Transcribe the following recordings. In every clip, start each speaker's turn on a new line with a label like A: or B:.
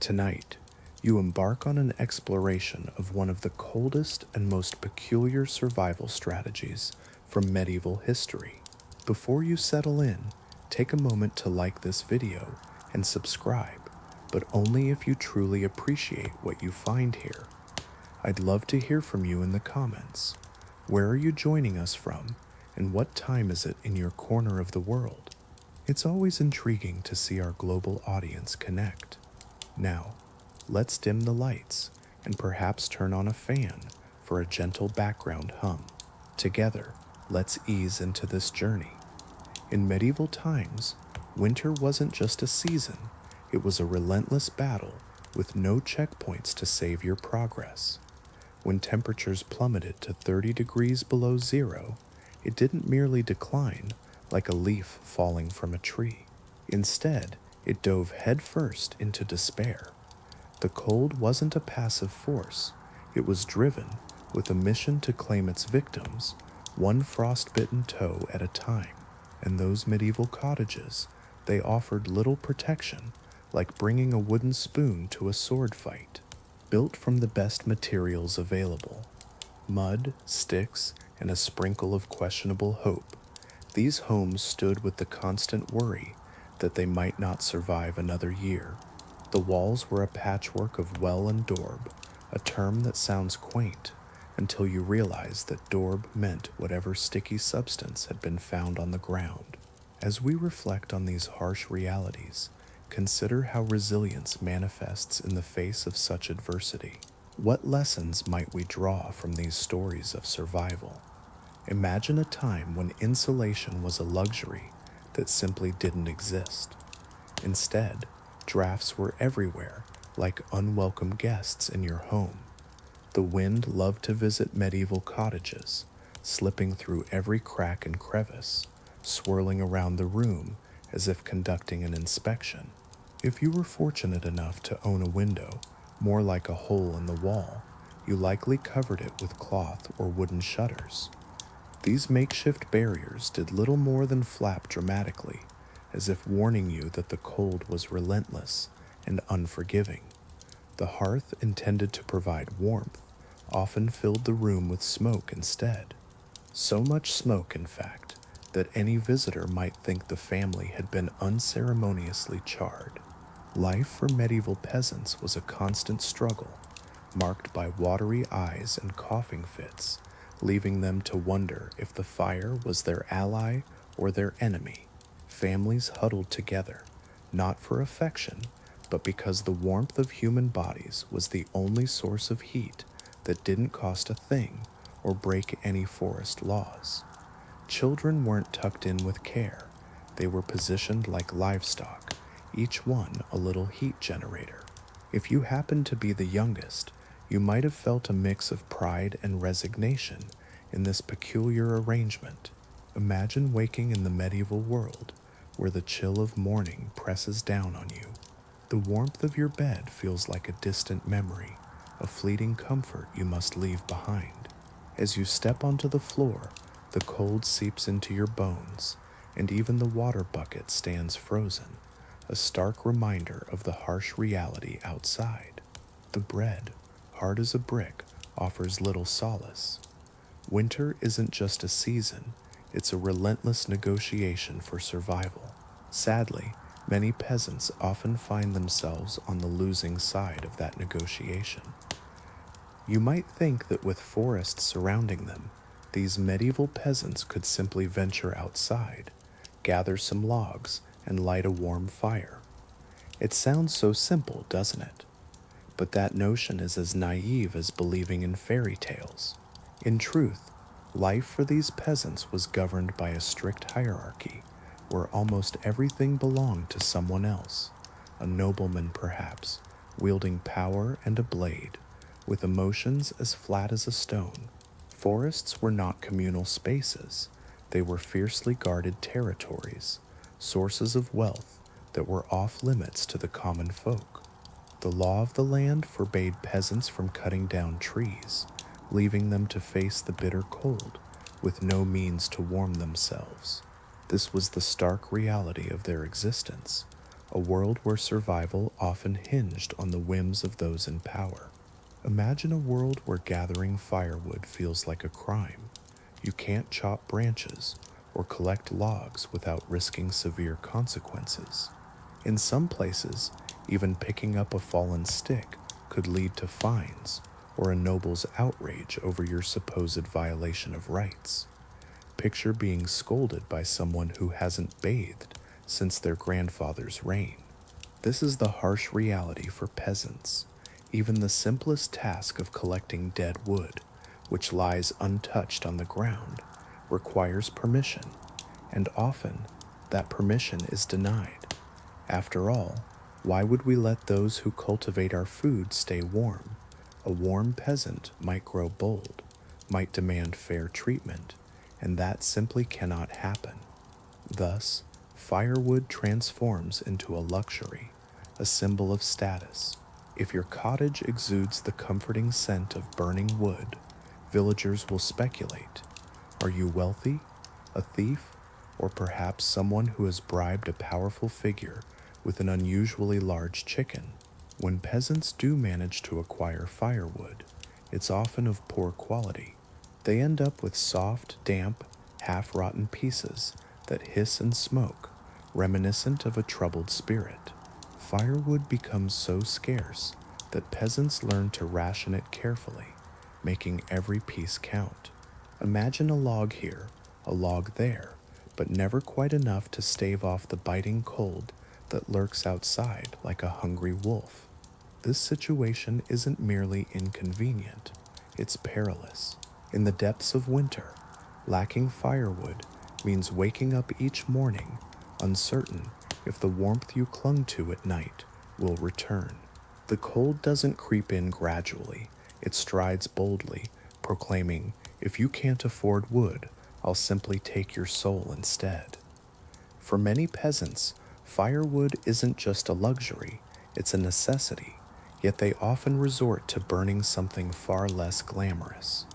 A: Tonight, you embark on an exploration of one of the coldest and most peculiar survival strategies from medieval history. Before you settle in, take a moment to like this video and subscribe, but only if you truly appreciate what you find here. I'd love to hear from you in the comments. Where are you joining us from, and what time is it in your corner of the world? It's always intriguing to see our global audience connect. Now, let's dim the lights and perhaps turn on a fan for a gentle background hum. Together, let's ease into this journey. In medieval times, winter wasn't just a season, it was a relentless battle with no checkpoints to save your progress. When temperatures plummeted to 30 degrees below zero, it didn't merely decline like a leaf falling from a tree. Instead, it dove headfirst into despair. The cold wasn't a passive force, it was driven with a mission to claim its victims, one frostbitten toe at a time. And those medieval cottages, they offered little protection, like bringing a wooden spoon to a sword fight. Built from the best materials available, mud, sticks, and a sprinkle of questionable hope, these homes stood with the constant worry that they might not survive another year. The walls were a patchwork of well and daub, a term that sounds quaint until you realize that daub meant whatever sticky substance had been found on the ground. As we reflect on these harsh realities, consider how resilience manifests in the face of such adversity. What lessons might we draw from these stories of survival? Imagine a time when insulation was a luxury that simply didn't exist. Instead, drafts were everywhere, like unwelcome guests in your home. The wind loved to visit medieval cottages, slipping through every crack and crevice, swirling around the room as if conducting an inspection. If you were fortunate enough to own a window, more like a hole in the wall, you likely covered it with cloth or wooden shutters. These makeshift barriers did little more than flap dramatically, as if warning you that the cold was relentless and unforgiving. The hearth intended to provide warmth often filled the room with smoke instead. So much smoke, in fact, that any visitor might think the family had been unceremoniously charred. Life for medieval peasants was a constant struggle, marked by watery eyes and coughing fits, leaving them to wonder if the fire was their ally or their enemy. Families huddled together, not for affection, but because the warmth of human bodies was the only source of heat that didn't cost a thing or break any forest laws. Children weren't tucked in with care. They were positioned like livestock, each one a little heat generator. If you happened to be the youngest, you might have felt a mix of pride and resignation in this peculiar arrangement. Imagine waking in the medieval world where the chill of morning presses down on you. The warmth of your bed feels like a distant memory, a fleeting comfort you must leave behind. As you step onto the floor, the cold seeps into your bones, and even the water bucket stands frozen, a stark reminder of the harsh reality outside. The bread, hard as a brick, offers little solace. Winter isn't just a season, it's a relentless negotiation for survival. Sadly, many peasants often find themselves on the losing side of that negotiation. You might think that with forests surrounding them, these medieval peasants could simply venture outside, gather some logs, and light a warm fire. It sounds so simple, doesn't it? But that notion is as naive as believing in fairy tales. In truth, life for these peasants was governed by a strict hierarchy, where almost everything belonged to someone else, a nobleman perhaps, wielding power and a blade, with emotions as flat as a stone. Forests were not communal spaces, they were fiercely guarded territories, sources of wealth that were off limits to the common folk. The law of the land forbade peasants from cutting down trees, leaving them to face the bitter cold with no means to warm themselves. This was the stark reality of their existence, a world where survival often hinged on the whims of those in power. Imagine a world where gathering firewood feels like a crime. You can't chop branches or collect logs without risking severe consequences. In some places, even picking up a fallen stick could lead to fines or a noble's outrage over your supposed violation of rights. Picture being scolded by someone who hasn't bathed since their grandfather's reign. This is the harsh reality for peasants. Even the simplest task of collecting dead wood, which lies untouched on the ground, requires permission, and often that permission is denied. After all, why would we let those who cultivate our food stay warm? A warm peasant might grow bold, might demand fair treatment, and that simply cannot happen. Thus, firewood transforms into a luxury, a symbol of status. If your cottage exudes the comforting scent of burning wood, villagers will speculate. Are you wealthy, a thief, or perhaps someone who has bribed a powerful figure with an unusually large chicken? When peasants do manage to acquire firewood, it's often of poor quality. They end up with soft, damp, half-rotten pieces that hiss and smoke, reminiscent of a troubled spirit. Firewood becomes so scarce that peasants learn to ration it carefully, making every piece count. Imagine a log here, a log there, but never quite enough to stave off the biting cold that lurks outside like a hungry wolf. This situation isn't merely inconvenient, it's perilous. In the depths of winter, lacking firewood means waking up each morning uncertain if the warmth you clung to at night will return. The cold doesn't creep in gradually, it strides boldly, proclaiming, "If you can't afford wood, I'll simply take your soul instead." For many peasants, firewood isn't just a luxury, it's a necessity, yet they often resort to burning something far less glamorous.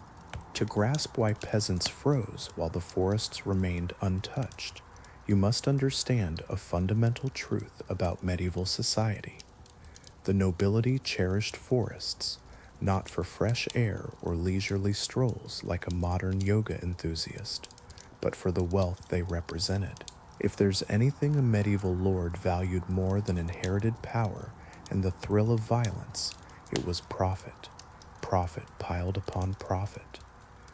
A: To grasp why peasants froze while the forests remained untouched, you must understand a fundamental truth about medieval society. The nobility cherished forests, not for fresh air or leisurely strolls like a modern yoga enthusiast, but for the wealth they represented. If there's anything a medieval lord valued more than inherited power and the thrill of violence, it was profit. Profit piled upon profit.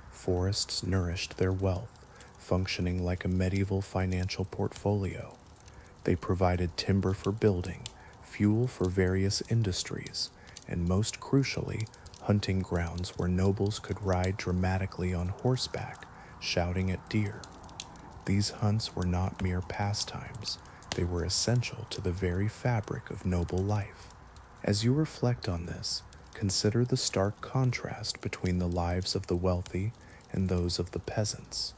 A: Forests nourished their wealth, functioning like a medieval financial portfolio. They provided timber for building, fuel for various industries, and most crucially, hunting grounds where nobles could ride dramatically on horseback, shouting at deer. These hunts were not mere pastimes, they were essential to the very fabric of noble life. As you reflect on this, consider the stark contrast between the lives of the wealthy and those of the peasants.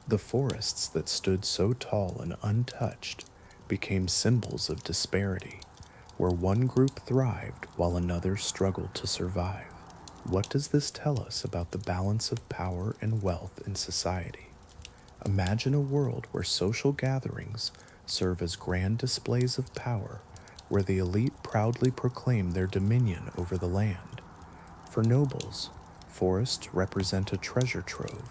A: The forests that stood so tall and untouched became symbols of disparity, where one group thrived while another struggled to survive. What does this tell us about the balance of power and wealth in society? Imagine a world where social gatherings serve as grand displays of power, where the elite proudly proclaim their dominion over the land. For nobles, forests represent a treasure trove,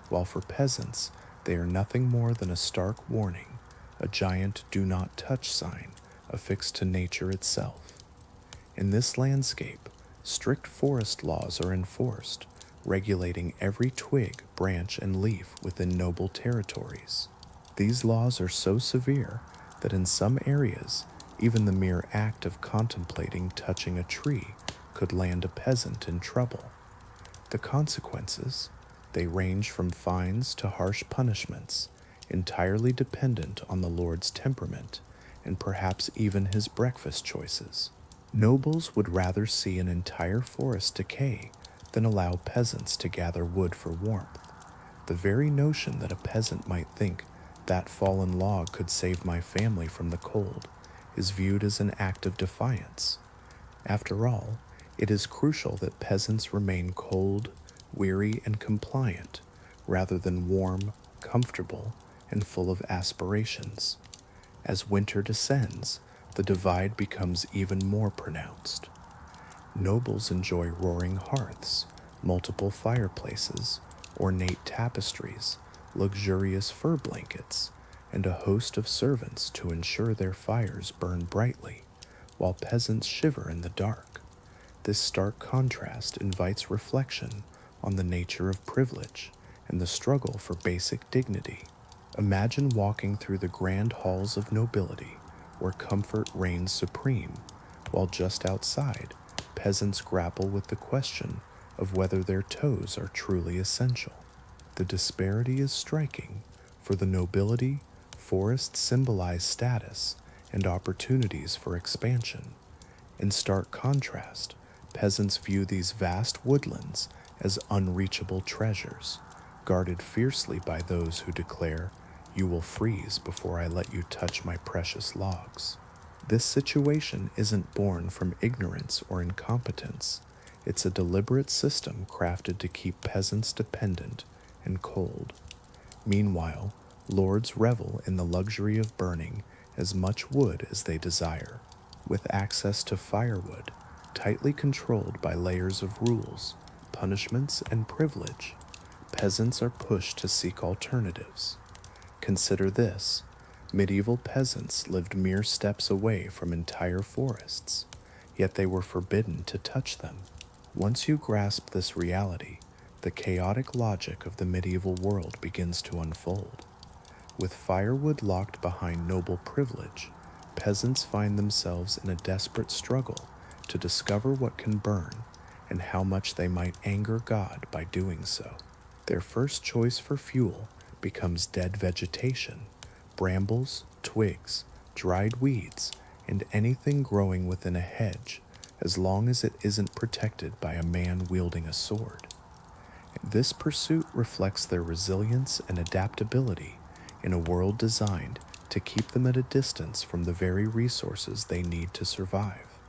A: while for peasants, they are nothing more than a stark warning, a giant do not touch sign affixed to nature itself. In this landscape, strict forest laws are enforced, regulating every twig, branch, and leaf within noble territories. These laws are so severe that in some areas, even the mere act of contemplating touching a tree could land a peasant in trouble. The consequences, they range from fines to harsh punishments, entirely dependent on the lord's temperament and perhaps even his breakfast choices. Nobles would rather see an entire forest decay than allow peasants to gather wood for warmth. The very notion that a peasant might think that fallen log could save my family from the cold is viewed as an act of defiance. After all, it is crucial that peasants remain cold, weary, and compliant, rather than warm, comfortable, and full of aspirations. As winter descends, the divide becomes even more pronounced. Nobles enjoy roaring hearths, multiple fireplaces, ornate tapestries, luxurious fur blankets, and a host of servants to ensure their fires burn brightly, while peasants shiver in the dark. This stark contrast invites reflection on the nature of privilege and the struggle for basic dignity. Imagine walking through the grand halls of nobility, where comfort reigns supreme, while just outside, peasants grapple with the question of whether their toes are truly essential. The disparity is striking. For the nobility, forests symbolize status and opportunities for expansion. In stark contrast, peasants view these vast woodlands as unreachable treasures, guarded fiercely by those who declare, "You will freeze before I let you touch my precious logs." This situation isn't born from ignorance or incompetence. It's a deliberate system crafted to keep peasants dependent and cold. Meanwhile, lords revel in the luxury of burning as much wood as they desire. With access to firewood, tightly controlled by layers of rules, punishments, and privilege, peasants are pushed to seek alternatives. Consider this: medieval peasants lived mere steps away from entire forests, yet they were forbidden to touch them. Once you grasp this reality, the chaotic logic of the medieval world begins to unfold. With firewood locked behind noble privilege, peasants find themselves in a desperate struggle to discover what can burn and how much they might anger God by doing so. Their first choice for fuel becomes dead vegetation, brambles, twigs, dried weeds, and anything growing within a hedge, as long as it isn't protected by a man wielding a sword. This pursuit reflects their resilience and adaptability in a world designed to keep them at a distance from the very resources they need to survive.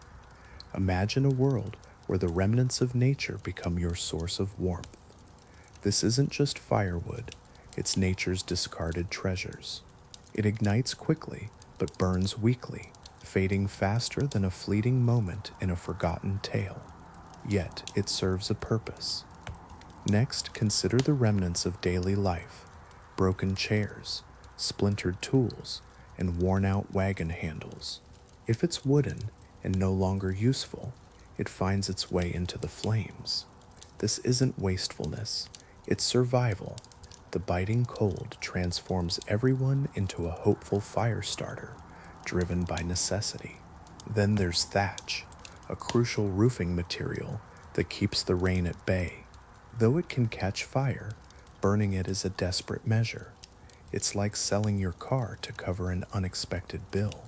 A: Imagine a world where the remnants of nature become your source of warmth. This isn't just firewood, it's nature's discarded treasures. It ignites quickly, but burns weakly, fading faster than a fleeting moment in a forgotten tale. Yet it serves a purpose. Next, consider the remnants of daily life: broken chairs, splintered tools, and worn-out wagon handles. If it's wooden and no longer useful, it finds its way into the flames. This isn't wastefulness, it's survival. The biting cold transforms everyone into a hopeful fire starter, driven by necessity. Then there's thatch, a crucial roofing material that keeps the rain at bay. Though it can catch fire, burning it is a desperate measure. It's like selling your car to cover an unexpected bill,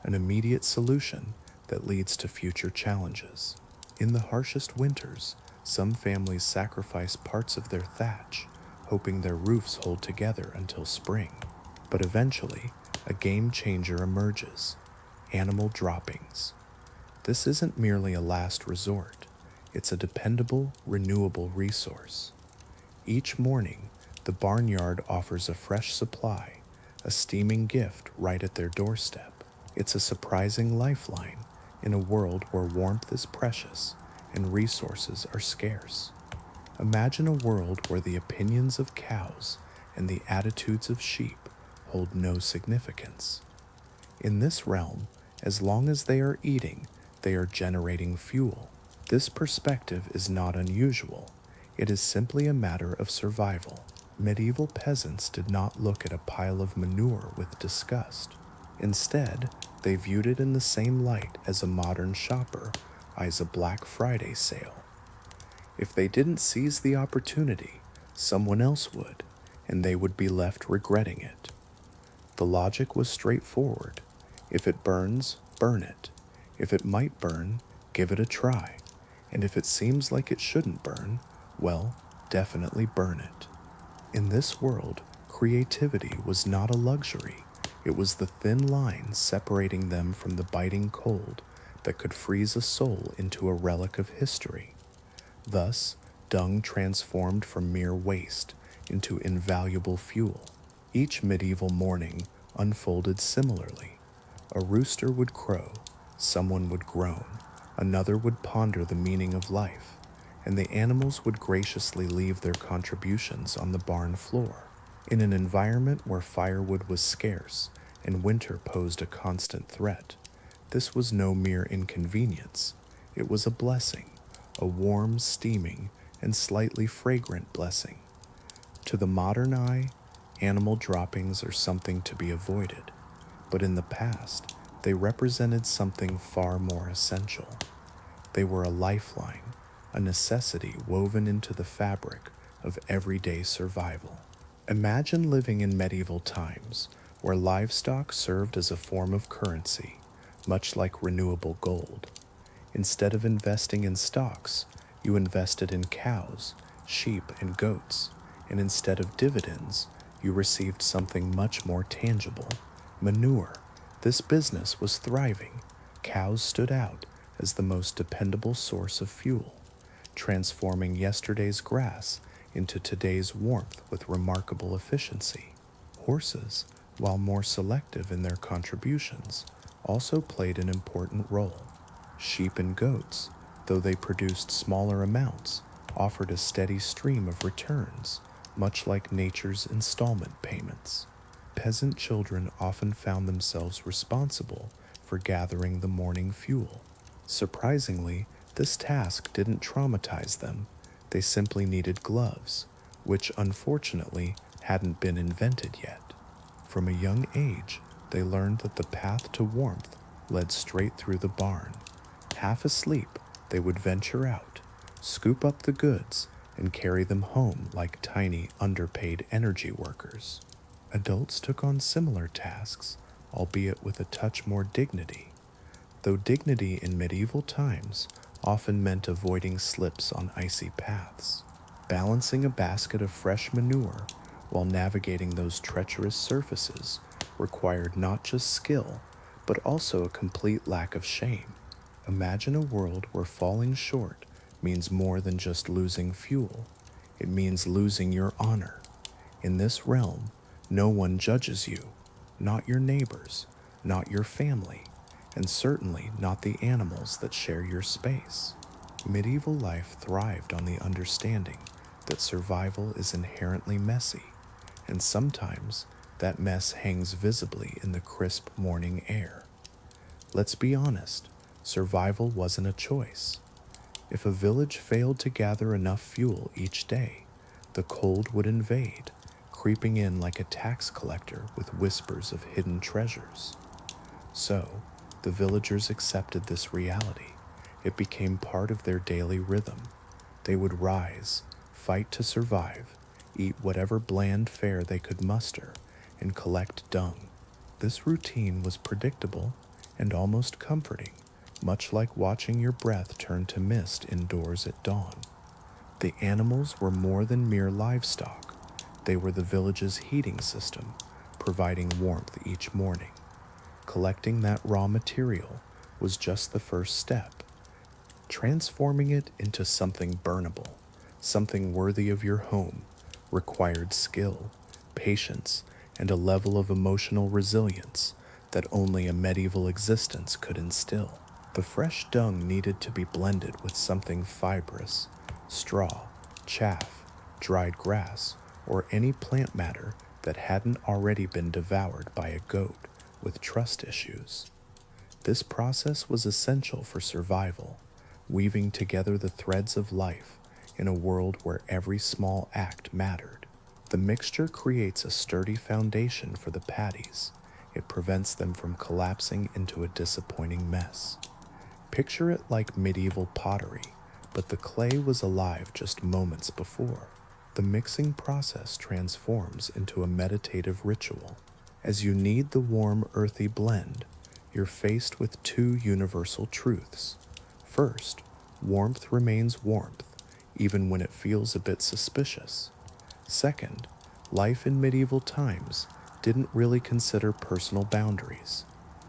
A: an immediate solution that leads to future challenges. In the harshest winters, some families sacrifice parts of their thatch, hoping their roofs hold together until spring. But eventually, a game changer emerges: animal droppings. This isn't merely a last resort, it's a dependable, renewable resource. Each morning, the barnyard offers a fresh supply, a steaming gift right at their doorstep. It's a surprising lifeline in a world where warmth is precious and resources are scarce. Imagine a world where the opinions of cows and the attitudes of sheep hold no significance. In this realm, as long as they are eating, they are generating fuel. This perspective is not unusual. It is simply a matter of survival. Medieval peasants did not look at a pile of manure with disgust. Instead, they viewed it in the same light as a modern shopper eyes a Black Friday sale. If they didn't seize the opportunity, someone else would, and they would be left regretting it. The logic was straightforward. If it burns, burn it. If it might burn, give it a try. And if it seems like it shouldn't burn, well, definitely burn it. In this world, creativity was not a luxury. It was the thin line separating them from the biting cold that could freeze a soul into a relic of history. Thus, dung transformed from mere waste into invaluable fuel. Each medieval morning unfolded similarly: A rooster would crow, someone would groan, another would ponder the meaning of life, and the animals would graciously leave their contributions on the barn floor. In an environment where firewood was scarce and winter posed a constant threat, this was no mere inconvenience. It was a blessing, a warm, steaming, and slightly fragrant blessing. To the modern eye, animal droppings are something to be avoided, but in the past, they represented something far more essential. They were a lifeline, a necessity woven into the fabric of everyday survival. Imagine living in medieval times, where livestock served as a form of currency, much like renewable gold. Instead of investing in stocks, you invested in cows, sheep, and goats, and instead of dividends, you received something much more tangible: manure. This business was thriving. Cows stood out as the most dependable source of fuel, transforming yesterday's grass into today's warmth with remarkable efficiency. Horses, while more selective in their contributions, also played an important role. Sheep and goats, though they produced smaller amounts, offered a steady stream of returns, much like nature's installment payments. Peasant children often found themselves responsible for gathering the morning fuel. Surprisingly, this task didn't traumatize them. They simply needed gloves, which unfortunately hadn't been invented yet. From a young age, they learned that the path to warmth led straight through the barn. Half asleep, they would venture out, scoop up the goods, and carry them home like tiny, underpaid energy workers. Adults took on similar tasks, albeit with a touch more dignity, though dignity in medieval times often meant avoiding slips on icy paths. Balancing a basket of fresh manure while navigating those treacherous surfaces required not just skill, but also a complete lack of shame. Imagine a world where falling short means more than just losing fuel. It means losing your honor. In this realm, no one judges you, not your neighbors, not your family, and certainly not the animals that share your space. Medieval life thrived on the understanding that survival is inherently messy, and sometimes that mess hangs visibly in the crisp morning air. Let's be honest, survival wasn't a choice. If a village failed to gather enough fuel each day, the cold would invade, creeping in like a tax collector with whispers of hidden treasures. So, the villagers accepted this reality. It became part of their daily rhythm. They would rise, fight to survive, eat whatever bland fare they could muster, and collect dung. This routine was predictable and almost comforting, much like watching your breath turn to mist indoors at dawn. The animals were more than mere livestock. They were the village's heating system, providing warmth each morning. Collecting that raw material was just the first step. Transforming it into something burnable, something worthy of your home, required skill, patience, and a level of emotional resilience that only a medieval existence could instill. The fresh dung needed to be blended with something fibrous: straw, chaff, dried grass, or any plant matter that hadn't already been devoured by a goat with trust issues. This process was essential for survival, weaving together the threads of life in a world where every small act mattered. The mixture creates a sturdy foundation for the patties. It prevents them from collapsing into a disappointing mess. Picture it like medieval pottery, but the clay was alive just moments before. The mixing process transforms into a meditative ritual. As you knead the warm, earthy blend, you're faced with two universal truths. First, warmth remains warmth, even when it feels a bit suspicious. Second, life in medieval times didn't really consider personal boundaries.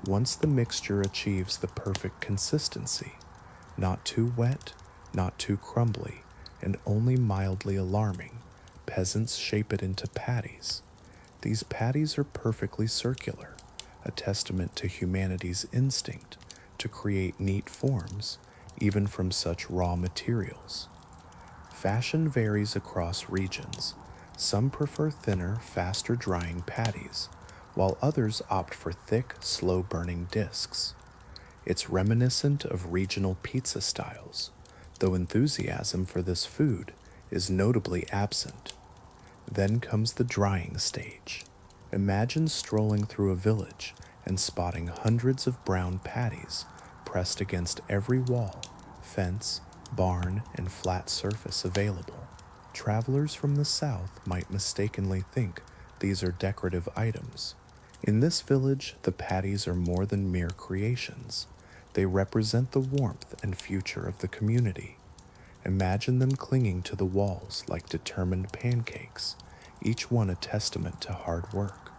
A: Once the mixture achieves the perfect consistency, not too wet, not too crumbly, and only mildly alarming, peasants shape it into patties. These patties are perfectly circular, a testament to humanity's instinct to create neat forms, even from such raw materials. Fashion varies across regions. Some prefer thinner, faster drying patties, while others opt for thick, slow burning discs. It's reminiscent of regional pizza styles, though enthusiasm for this food is notably absent. Then comes the drying stage. Imagine strolling through a village and spotting hundreds of brown patties pressed against every wall, fence, barn, and flat surface available. Travelers from the south might mistakenly think these are decorative items. In this village, the patties are more than mere creations. They represent the warmth and future of the community. Imagine them clinging to the walls like determined pancakes, each one a testament to hard work.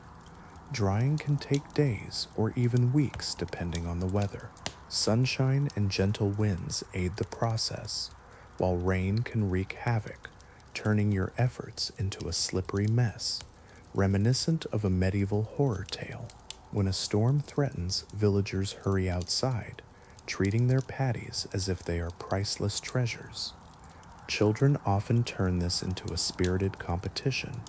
A: Drying can take days or even weeks depending on the weather. Sunshine and gentle winds aid the process, while rain can wreak havoc, turning your efforts into a slippery mess, reminiscent of a medieval horror tale. When a storm threatens, villagers hurry outside, treating their patties as if they are priceless treasures. Children often turn this into a spirited competition,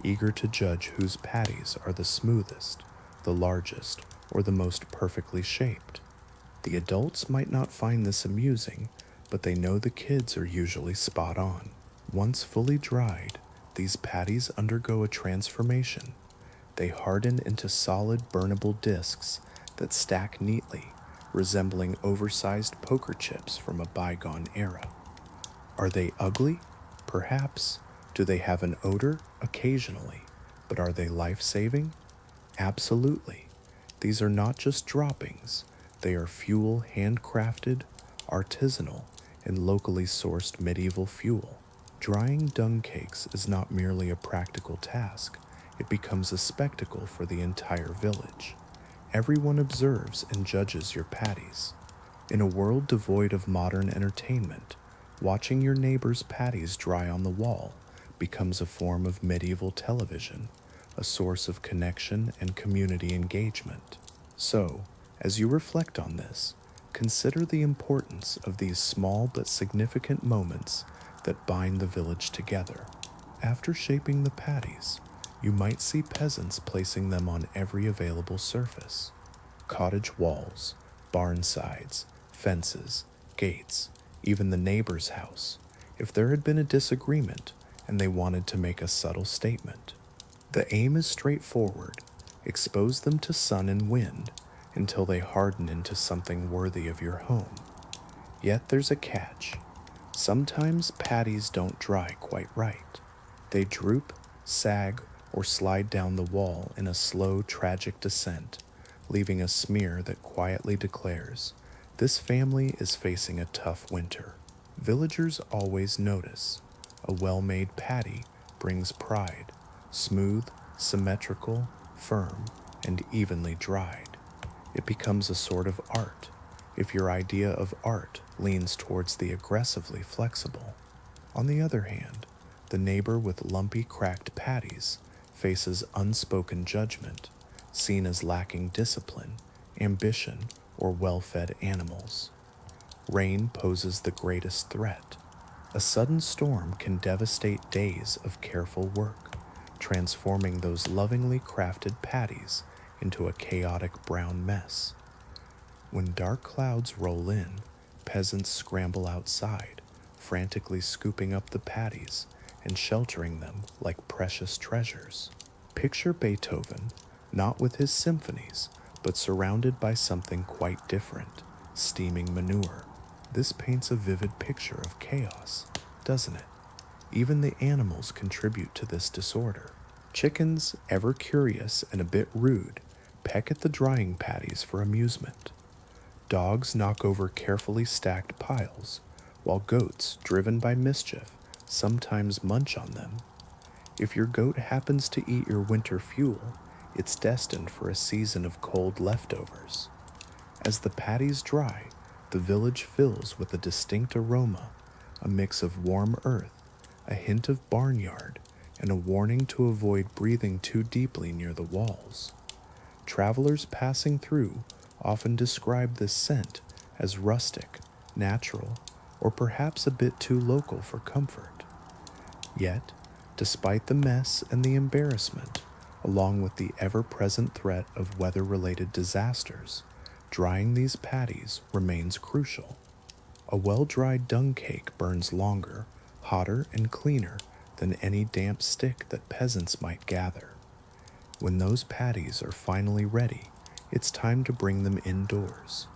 A: eager to judge whose patties are the smoothest, the largest, or the most perfectly shaped. The adults might not find this amusing, but they know the kids are usually spot on. Once fully dried, these patties undergo a transformation. They harden into solid, burnable discs that stack neatly, resembling oversized poker chips from a bygone era. Are they ugly? Perhaps. Do they have an odor? Occasionally. But are they life-saving? Absolutely. These are not just droppings. They are fuel handcrafted, artisanal, and locally sourced medieval fuel. Drying dung cakes is not merely a practical task. It becomes a spectacle for the entire village. Everyone observes and judges your patties. In a world devoid of modern entertainment, watching your neighbor's patties dry on the wall becomes a form of medieval television, a source of connection and community engagement. So, as you reflect on this, consider the importance of these small but significant moments that bind the village together. After shaping the patties, you might see peasants placing them on every available surface: cottage walls, barn sides, fences, gates, even the neighbor's house, if there had been a disagreement and they wanted to make a subtle statement. The aim is straightforward: expose them to sun and wind until they harden into something worthy of your home. Yet there's a catch. Sometimes patties don't dry quite right. They droop, sag, or slide down the wall in a slow, tragic descent, leaving a smear that quietly declares, "This family is facing a tough winter." Villagers always notice. A well-made patty brings pride, smooth, symmetrical, firm, and evenly dried. It becomes a sort of art, if your idea of art leans towards the aggressively flexible. On the other hand, the neighbor with lumpy, cracked patties faces unspoken judgment, seen as lacking discipline, ambition, or well-fed animals. Rain poses the greatest threat. A sudden storm can devastate days of careful work, transforming those lovingly crafted patties into a chaotic brown mess. When dark clouds roll in, peasants scramble outside, frantically scooping up the patties and sheltering them like precious treasures. Picture Beethoven, not with his symphonies, but surrounded by something quite different: steaming manure. This paints a vivid picture of chaos, doesn't it? Even the animals contribute to this disorder. Chickens, ever curious and a bit rude, peck at the drying patties for amusement. Dogs knock over carefully stacked piles, while goats, driven by mischief, sometimes munch on them. If your goat happens to eat your winter fuel, it's destined for a season of cold leftovers. As the patties dry, the village fills with a distinct aroma, a mix of warm earth, a hint of barnyard, and a warning to avoid breathing too deeply near the walls. Travelers passing through often describe this scent as rustic, natural, or perhaps a bit too local for comfort. Yet, despite the mess and the embarrassment, along with the ever-present threat of weather-related disasters, drying these patties remains crucial. A well-dried dung cake burns longer, hotter, and cleaner than any damp stick that peasants might gather. When those patties are finally ready, it's time to bring them indoors.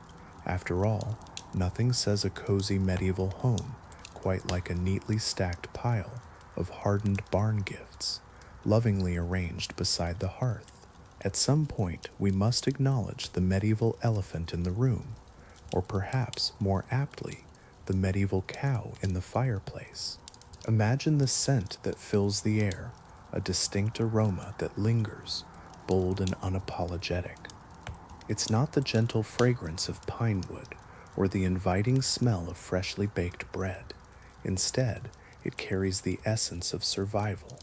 A: After all, nothing says a cozy medieval home quite like a neatly stacked pile of hardened barn gifts, lovingly arranged beside the hearth. At some point, we must acknowledge the medieval elephant in the room, or perhaps more aptly, the medieval cow in the fireplace. Imagine the scent that fills the air, a distinct aroma that lingers, bold and unapologetic. It's not the gentle fragrance of pine wood or the inviting smell of freshly baked bread. Instead, it carries the essence of survival,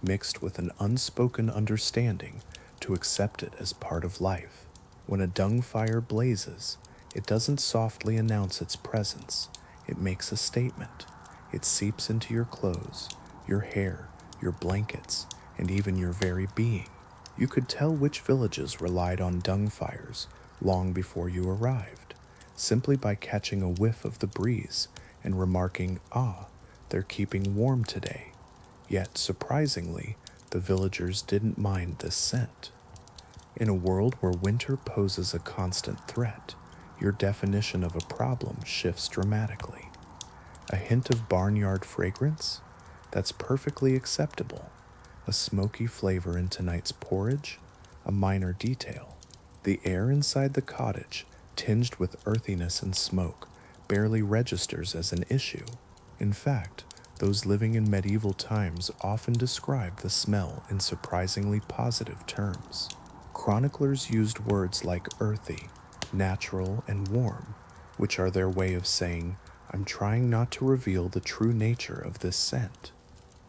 A: mixed with an unspoken understanding to accept it as part of life. When a dung fire blazes, it doesn't softly announce its presence. It makes a statement. It seeps into your clothes, your hair, your blankets, and even your very being. You could tell which villages relied on dung fires long before you arrived, simply by catching a whiff of the breeze and remarking, "Ah, they're keeping warm today." Yet, surprisingly, the villagers didn't mind this scent. In a world where winter poses a constant threat, your definition of a problem shifts dramatically. A hint of barnyard fragrance? That's perfectly acceptable. A smoky flavor in tonight's porridge? A minor detail. The air inside the cottage, tinged with earthiness and smoke, barely registers as an issue. In fact, those living in medieval times often describe the smell in surprisingly positive terms. Chroniclers used words like earthy, natural, and warm, which are their way of saying, "I'm trying not to reveal the true nature of this scent."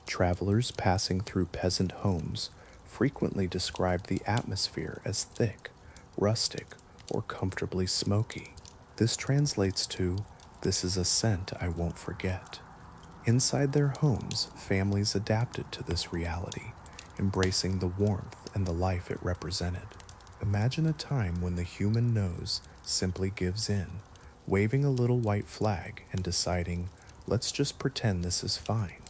A: Travelers passing through peasant homes frequently described the atmosphere as thick, rustic, or comfortably smoky. This translates to, "This is a scent I won't forget." Inside their homes, families adapted to this reality, embracing the warmth and the life it represented. Imagine a time when the human nose simply gives in, waving a little white flag and deciding, "Let's just pretend this is fine."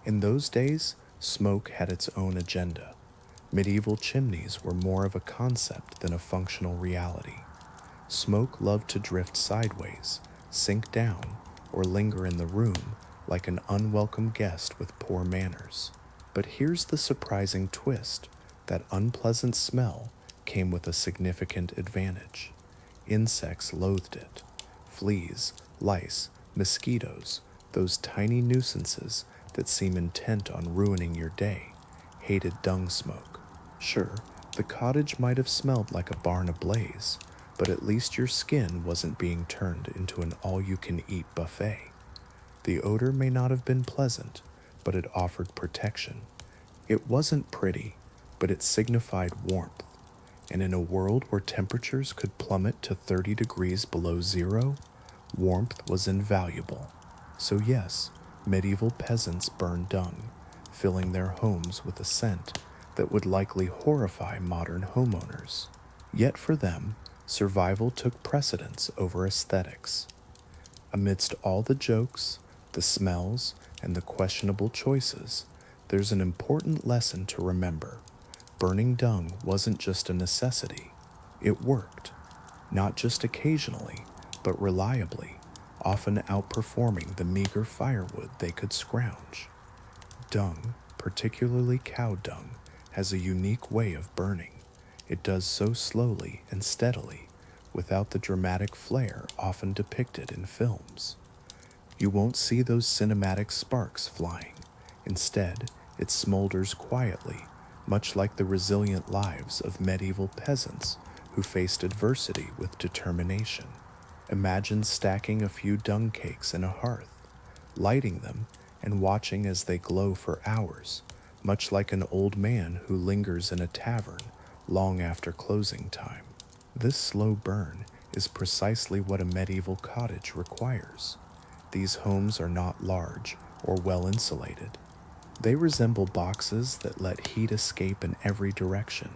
A: In those days, smoke had its own agenda. Medieval chimneys were more of a concept than a functional reality. Smoke loved to drift sideways, sink down, or linger in the room like an unwelcome guest with poor manners. But here's the surprising twist: that unpleasant smell came with a significant advantage. Insects loathed it. Fleas, lice, mosquitoes, those tiny nuisances that seem intent on ruining your day, hated dung smoke. Sure, the cottage might have smelled like a barn ablaze, but at least your skin wasn't being turned into an all-you-can-eat buffet. The odor may not have been pleasant, but it offered protection. It wasn't pretty, but it signified warmth. And in a world where temperatures could plummet to 30 degrees below zero, warmth was invaluable. So yes, medieval peasants burned dung, filling their homes with a scent that would likely horrify modern homeowners. Yet for them, survival took precedence over aesthetics. Amidst all the jokes, the smells, and the questionable choices, there's an important lesson to remember. Burning dung wasn't just a necessity. It worked. Not just occasionally, but reliably, often outperforming the meager firewood they could scrounge. Dung, particularly cow dung, has a unique way of burning. It does so slowly and steadily, without the dramatic flair often depicted in films. You won't see those cinematic sparks flying. Instead, it smolders quietly, much like the resilient lives of medieval peasants who faced adversity with determination. Imagine stacking a few dung cakes in a hearth, lighting them, and watching as they glow for hours, much like an old man who lingers in a tavern long after closing time. This slow burn is precisely what a medieval cottage requires. These homes are not large or well insulated. They resemble boxes that let heat escape in every direction.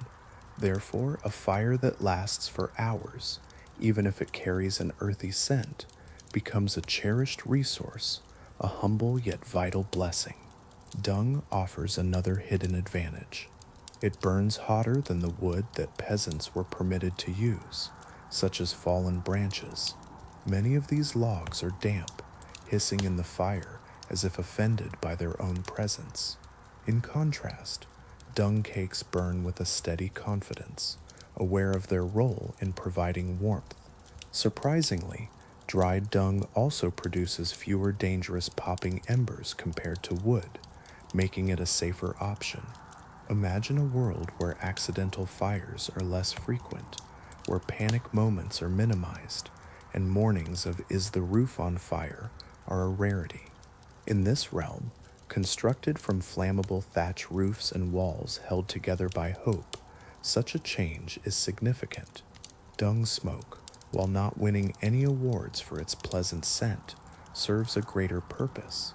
A: Therefore, a fire that lasts for hours, even if it carries an earthy scent, becomes a cherished resource, a humble yet vital blessing. Dung offers another hidden advantage. It burns hotter than the wood that peasants were permitted to use, such as fallen branches. Many of these logs are damp, hissing in the fire as if offended by their own presence. In contrast, dung cakes burn with a steady confidence, aware of their role in providing warmth. Surprisingly, dried dung also produces fewer dangerous popping embers compared to wood, making it a safer option. Imagine a world where accidental fires are less frequent, where panic moments are minimized, and mornings of "is the roof on fire" are a rarity. In this realm, constructed from flammable thatch roofs and walls held together by hope, such a change is significant. Dung smoke, while not winning any awards for its pleasant scent, serves a greater purpose.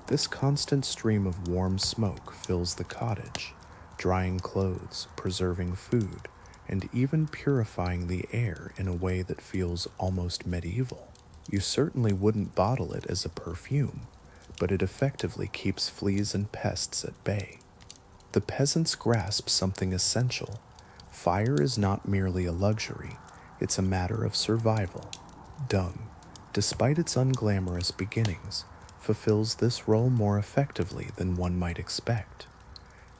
A: This constant stream of warm smoke fills the cottage, drying clothes, preserving food, and even purifying the air in a way that feels almost medieval. You certainly wouldn't bottle it as a perfume, but it effectively keeps fleas and pests at bay. The peasants grasp something essential. Fire is not merely a luxury, it's a matter of survival. Dung, despite its unglamorous beginnings, fulfills this role more effectively than one might expect.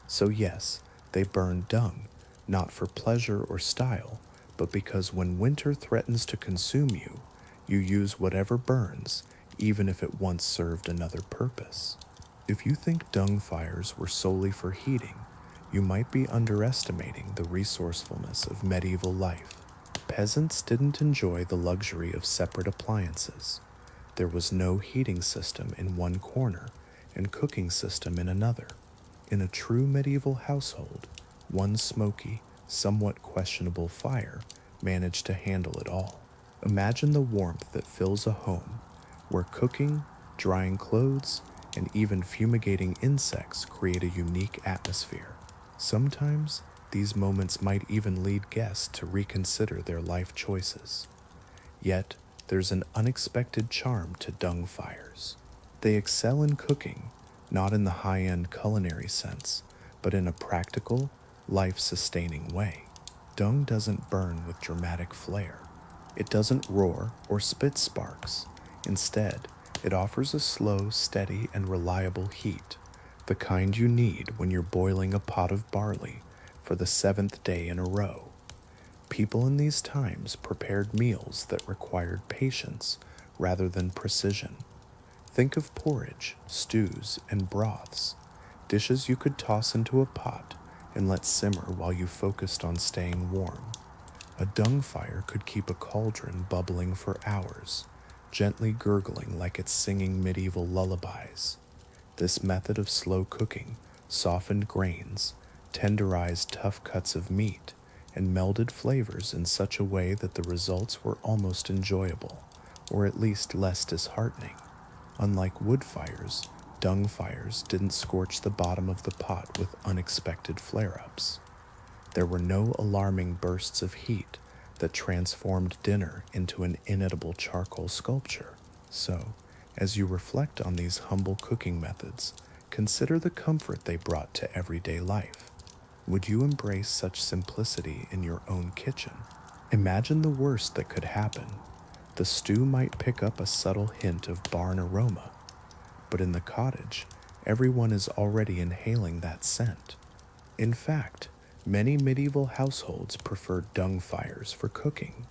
A: So yes, they burn dung, not for pleasure or style, but because when winter threatens to consume you, you use whatever burns, even if it once served another purpose. If you think dung fires were solely for heating, you might be underestimating the resourcefulness of medieval life. Peasants didn't enjoy the luxury of separate appliances. There was no heating system in one corner and cooking system in another. In a true medieval household, one smoky, somewhat questionable fire managed to handle it all. Imagine the warmth that fills a home where cooking, drying clothes, and even fumigating insects create a unique atmosphere. Sometimes, these moments might even lead guests to reconsider their life choices. Yet, there's an unexpected charm to dung fires. They excel in cooking, not in the high-end culinary sense, but in a practical, life-sustaining way. Dung doesn't burn with dramatic flair. It doesn't roar or spit sparks. Instead, it offers a slow, steady, and reliable heat, the kind you need when you're boiling a pot of barley for the 7th day in a row. People in these times prepared meals that required patience rather than precision. Think of porridge, stews, and broths, dishes you could toss into a pot and let simmer while you focused on staying warm. A dung fire could keep a cauldron bubbling for hours, gently gurgling like it's singing medieval lullabies. This method of slow cooking softened grains, tenderized tough cuts of meat, and melded flavors in such a way that the results were almost enjoyable, or at least less disheartening. Unlike wood fires, dung fires didn't scorch the bottom of the pot with unexpected flare-ups. There were no alarming bursts of heat that transformed dinner into an inedible charcoal sculpture. So, as you reflect on these humble cooking methods, consider the comfort they brought to everyday life. Would you embrace such simplicity in your own kitchen? Imagine the worst that could happen. The stew might pick up a subtle hint of barn aroma, but in the cottage, everyone is already inhaling that scent. In fact, many medieval households preferred dung fires for cooking.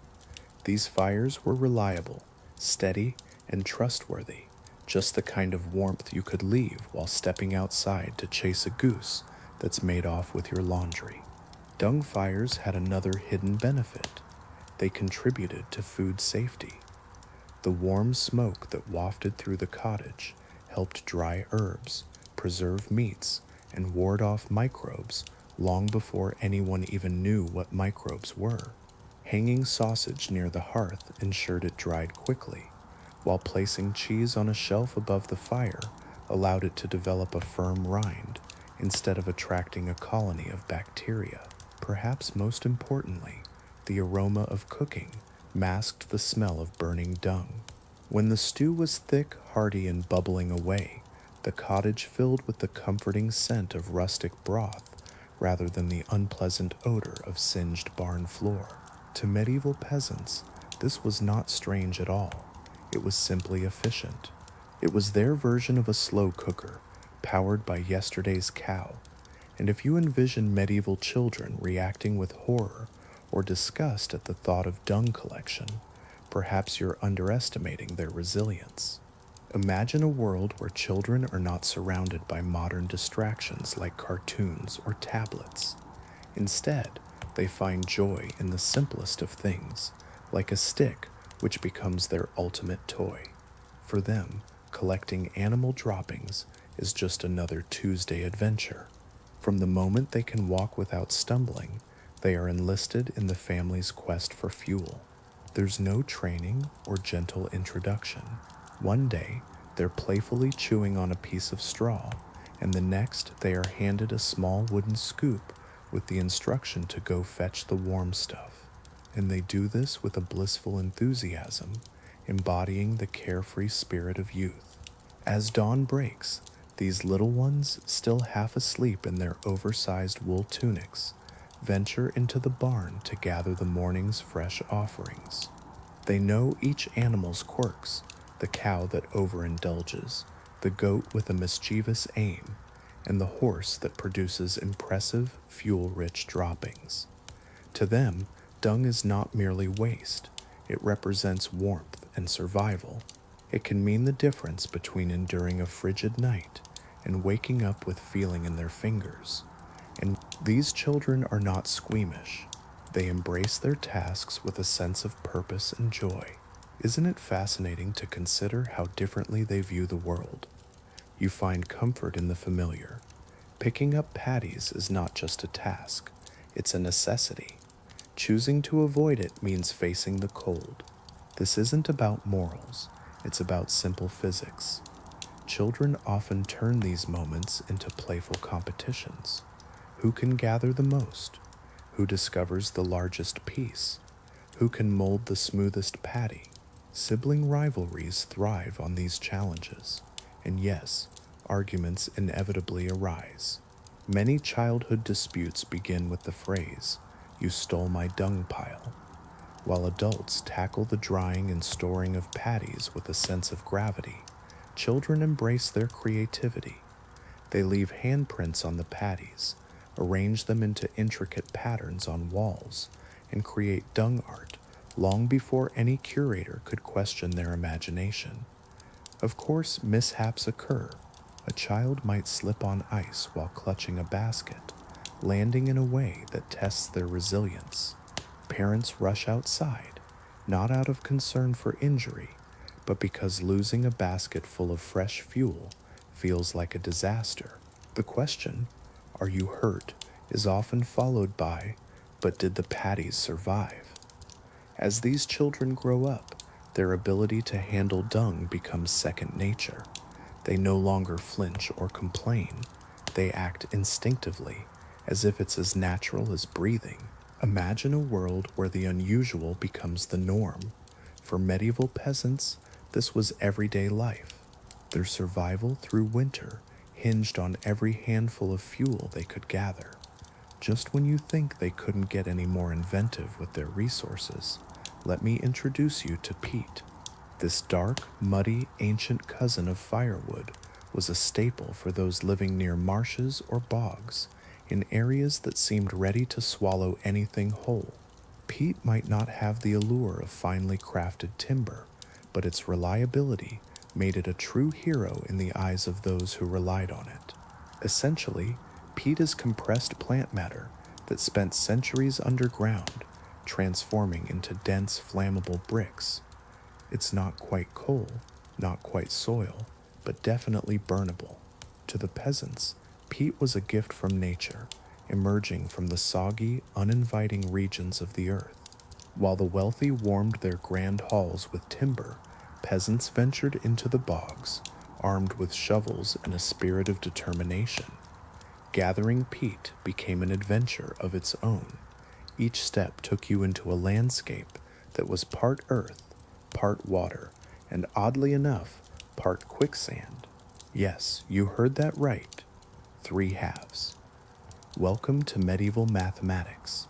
A: These fires were reliable, steady, and trustworthy, just the kind of warmth you could leave while stepping outside to chase a goose that's made off with your laundry. Dung fires had another hidden benefit. They contributed to food safety. The warm smoke that wafted through the cottage helped dry herbs, preserve meats, and ward off microbes long before anyone even knew what microbes were. Hanging sausage near the hearth ensured it dried quickly, while placing cheese on a shelf above the fire allowed it to develop a firm rind instead of attracting a colony of bacteria. Perhaps most importantly, the aroma of cooking masked the smell of burning dung. When the stew was thick, hearty, and bubbling away, the cottage filled with the comforting scent of rustic broth rather than the unpleasant odor of singed barn floor. To medieval peasants, this was not strange at all. It was simply efficient. It was their version of a slow cooker, powered by yesterday's cow. And if you envision medieval children reacting with horror or disgust at the thought of dung collection, perhaps you're underestimating their resilience. Imagine a world where children are not surrounded by modern distractions like cartoons or tablets. Instead, they find joy in the simplest of things, like a stick which becomes their ultimate toy. For them, collecting animal droppings is just another Tuesday adventure. From the moment they can walk without stumbling, they are enlisted in the family's quest for fuel. There's no training or gentle introduction. One day, they're playfully chewing on a piece of straw, and the next they are handed a small wooden scoop with the instruction to go fetch the warm stuff. And they do this with a blissful enthusiasm, embodying the carefree spirit of youth. As dawn breaks, these little ones, still half asleep in their oversized wool tunics, venture into the barn to gather the morning's fresh offerings. They know each animal's quirks, the cow that overindulges, the goat with a mischievous aim, and the horse that produces impressive, fuel-rich droppings. To them, dung is not merely waste. It represents warmth and survival. It can mean the difference between enduring a frigid night and waking up with feeling in their fingers. And these children are not squeamish. They embrace their tasks with a sense of purpose and joy. Isn't it fascinating to consider how differently they view the world? You find comfort in the familiar. Picking up patties is not just a task, it's a necessity. Choosing to avoid it means facing the cold. This isn't about morals, it's about simple physics. Children often turn these moments into playful competitions. Who can gather the most? Who discovers the largest piece? Who can mold the smoothest patty? Sibling rivalries thrive on these challenges, and yes, arguments inevitably arise. Many childhood disputes begin with the phrase, "You stole my dung pile," while adults tackle the drying and storing of patties with a sense of gravity. Children embrace their creativity. They leave handprints on the patties, arrange them into intricate patterns on walls, and create dung art long before any curator could question their imagination. Of course, mishaps occur. A child might slip on ice while clutching a basket, landing in a way that tests their resilience. Parents rush outside, not out of concern for injury, but because losing a basket full of fresh fuel feels like a disaster. The question, "Are you hurt?" is often followed by, "But did the patties survive?" As these children grow up, their ability to handle dung becomes second nature. They no longer flinch or complain. They act instinctively, as if it's as natural as breathing. Imagine a world where the unusual becomes the norm. For medieval peasants, this was everyday life. Their survival through winter hinged on every handful of fuel they could gather. Just when you think they couldn't get any more inventive with their resources, let me introduce you to peat. This dark, muddy, ancient cousin of firewood was a staple for those living near marshes or bogs, in areas that seemed ready to swallow anything whole. Peat might not have the allure of finely crafted timber, but its reliability made it a true hero in the eyes of those who relied on it. Essentially, peat is compressed plant matter that spent centuries underground, transforming into dense, flammable bricks. It's not quite coal, not quite soil, but definitely burnable. To the peasants, peat was a gift from nature. emerging from the soggy, uninviting regions of the earth. While the wealthy warmed their grand halls with timber, peasants ventured into the bogs, armed with shovels and a spirit of determination. Gathering peat became an adventure of its own. Each step took you into a landscape that was part earth, part water, and oddly enough, part quicksand. Yes, you heard that right. 3 halves. Welcome to medieval mathematics.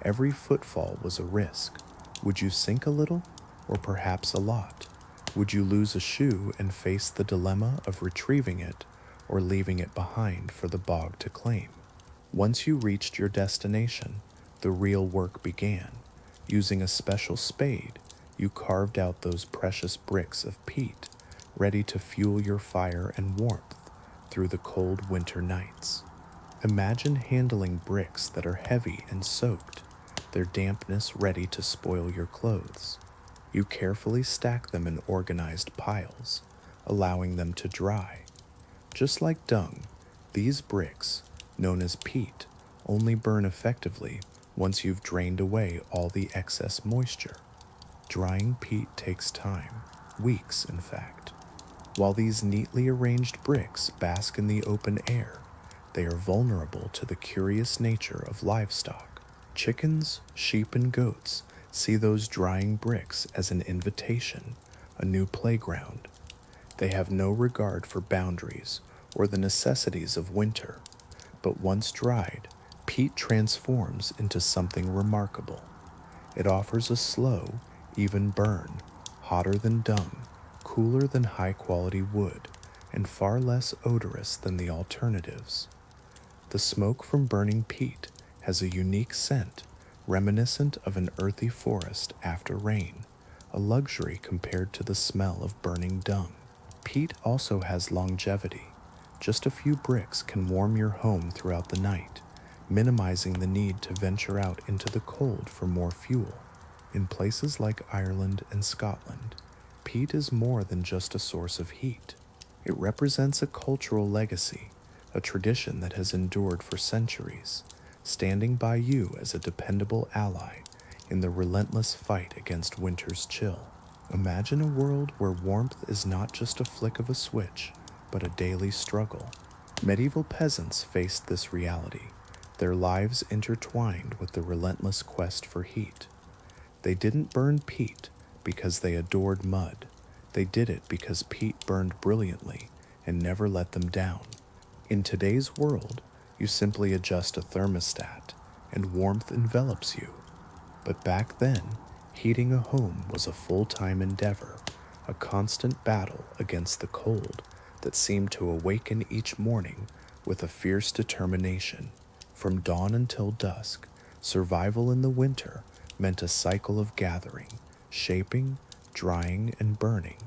A: Every footfall was a risk. Would you sink a little, or perhaps a lot? Would you lose a shoe and face the dilemma of retrieving it or leaving it behind for the bog to claim? Once you reached your destination, the real work began. Using a special spade, you carved out those precious bricks of peat, ready to fuel your fire and warmth through the cold winter nights. Imagine handling bricks that are heavy and soaked, their dampness ready to spoil your clothes. You carefully stack them in organized piles, allowing them to dry. Just like dung, these bricks, known as peat, only burn effectively once you've drained away all the excess moisture. Drying peat takes time, weeks in fact. While these neatly arranged bricks bask in the open air, they are vulnerable to the curious nature of livestock. Chickens, sheep, and goats see those drying bricks as an invitation, a new playground. They have no regard for boundaries or the necessities of winter, but once dried, peat transforms into something remarkable. It offers a slow, even burn, hotter than dung, cooler than high-quality wood, and far less odorous than the alternatives. The smoke from burning peat has a unique scent, reminiscent of an earthy forest after rain, a luxury compared to the smell of burning dung. Peat also has longevity. Just a few bricks can warm your home throughout the night, minimizing the need to venture out into the cold for more fuel. In places like Ireland and Scotland, peat is more than just a source of heat. It represents a cultural legacy, a tradition that has endured for centuries, standing by you as a dependable ally in the relentless fight against winter's chill. Imagine a world where warmth is not just a flick of a switch, but a daily struggle. Medieval peasants faced this reality, their lives intertwined with the relentless quest for heat. They didn't burn peat because they adored mud. They did it because peat burned brilliantly and never let them down. In today's world, you simply adjust a thermostat and warmth envelops you. But back then, heating a home was a full-time endeavor, a constant battle against the cold that seemed to awaken each morning with a fierce determination. From dawn until dusk, survival in the winter meant a cycle of gathering, shaping, drying, and burning,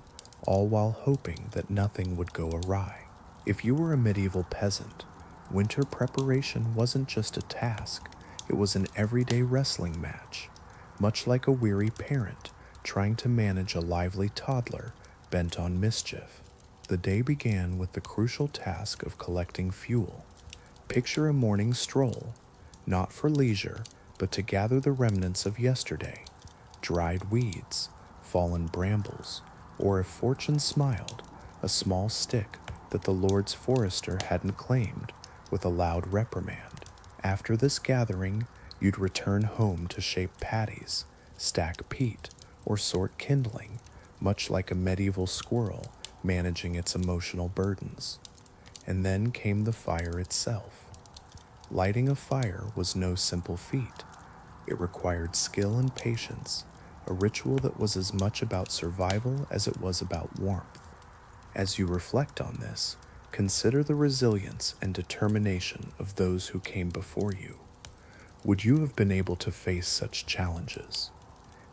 A: all while hoping that nothing would go awry. If you were a medieval peasant, winter preparation wasn't just a task, it was an everyday wrestling match, much like a weary parent trying to manage a lively toddler bent on mischief. The day began with the crucial task of collecting fuel. Picture a morning stroll, not for leisure, but to gather the remnants of yesterday, dried weeds, fallen brambles, or if fortune smiled, a small stick that the Lord's forester hadn't claimed, with a loud reprimand. After this gathering, you'd return home to shape patties, stack peat, or sort kindling, much like a medieval squirrel managing its emotional burdens. And then came the fire itself. Lighting a fire was no simple feat. It required skill and patience, a ritual that was as much about survival as it was about warmth. As you reflect on this, consider the resilience and determination of those who came before you. Would you have been able to face such challenges?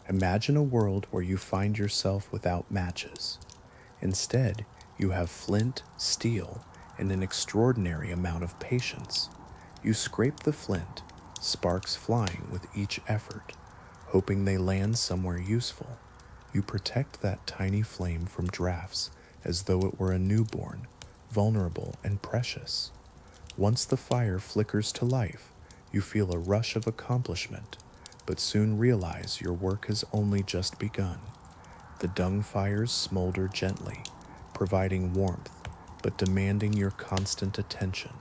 A: Imagine a world where you find yourself without matches. Instead, you have flint, steel, and an extraordinary amount of patience. You scrape the flint, sparks flying with each effort, hoping they land somewhere useful. You protect that tiny flame from drafts as though it were a newborn, vulnerable and precious. Once the fire flickers to life, You feel a rush of accomplishment, but soon realize your work has only just begun. The dung fires smolder gently, providing warmth, but demanding your constant attention.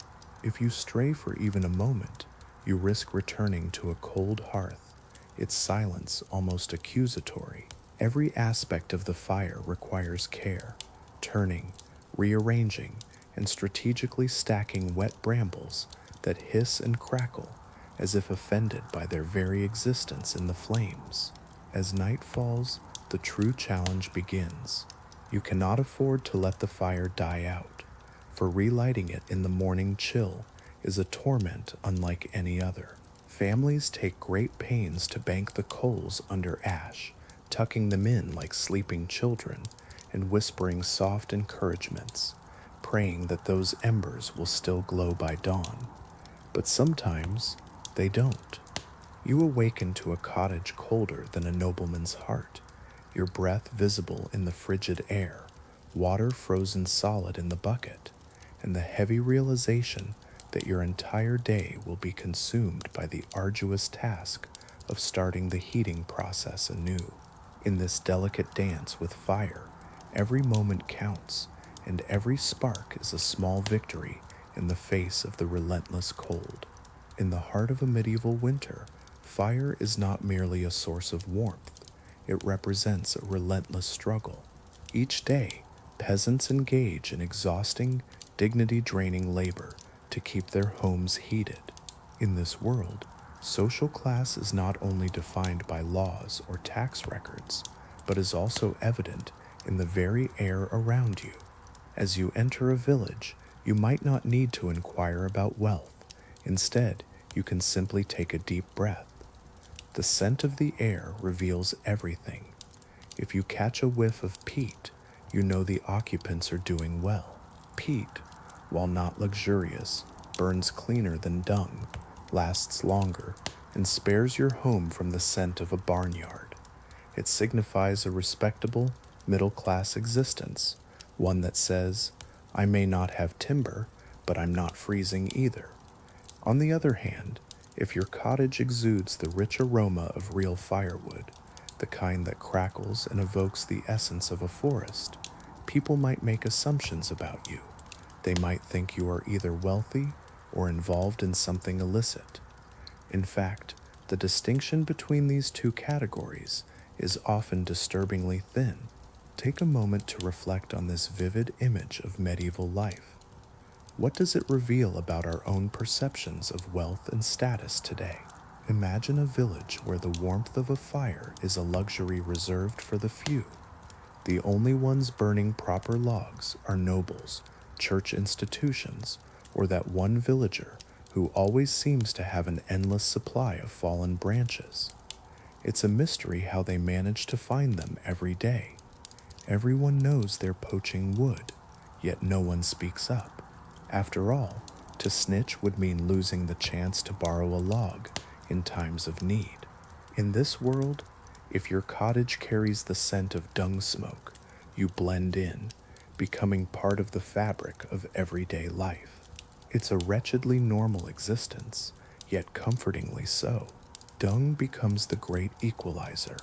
A: If you stray for even a moment, you risk returning to a cold hearth, its silence almost accusatory. Every aspect of the fire requires care, turning, rearranging, and strategically stacking wet brambles that hiss and crackle as if offended by their very existence in the flames. As night falls, the true challenge begins. You cannot afford to let the fire die out, for relighting it in the morning chill is a torment unlike any other. Families take great pains to bank the coals under ash, tucking them in like sleeping children and whispering soft encouragements, praying that those embers will still glow by dawn. But sometimes they don't. You awaken to a cottage colder than a nobleman's heart, your breath visible in the frigid air, water frozen solid in the bucket, and the heavy realization that your entire day will be consumed by the arduous task of starting the heating process anew. In this delicate dance with fire, every moment counts, and every spark is a small victory in the face of the relentless cold. In the heart of a medieval winter, fire is not merely a source of warmth, it represents a relentless struggle. Each day, peasants engage in exhausting, dignity-draining labor to keep their homes heated. In this world, social class is not only defined by laws or tax records, but is also evident in the very air around you. As you enter a village, you might not need to inquire about wealth. Instead, you can simply take a deep breath. The scent of the air reveals everything. If you catch a whiff of peat, you know the occupants are doing well. Peat, while not luxurious, burns cleaner than dung, lasts longer, and spares your home from the scent of a barnyard. It signifies a respectable, middle-class existence, one that says, I may not have timber, but I'm not freezing either. On the other hand, if your cottage exudes the rich aroma of real firewood, the kind that crackles and evokes the essence of a forest, people might make assumptions about you. They might think you are either wealthy or involved in something illicit. In fact, the distinction between these two categories is often disturbingly thin. Take a moment to reflect on this vivid image of medieval life. What does it reveal about our own perceptions of wealth and status today? Imagine a village where the warmth of a fire is a luxury reserved for the few. The only ones burning proper logs are nobles, church institutions, or that one villager who always seems to have an endless supply of fallen branches. It's a mystery how they manage to find them every day. Everyone knows they're poaching wood, yet no one speaks up. After all, to snitch would mean losing the chance to borrow a log in times of need. In this world, if your cottage carries the scent of dung smoke, you blend in, becoming part of the fabric of everyday life. It's a wretchedly normal existence, yet comfortingly so. Dung becomes the great equalizer,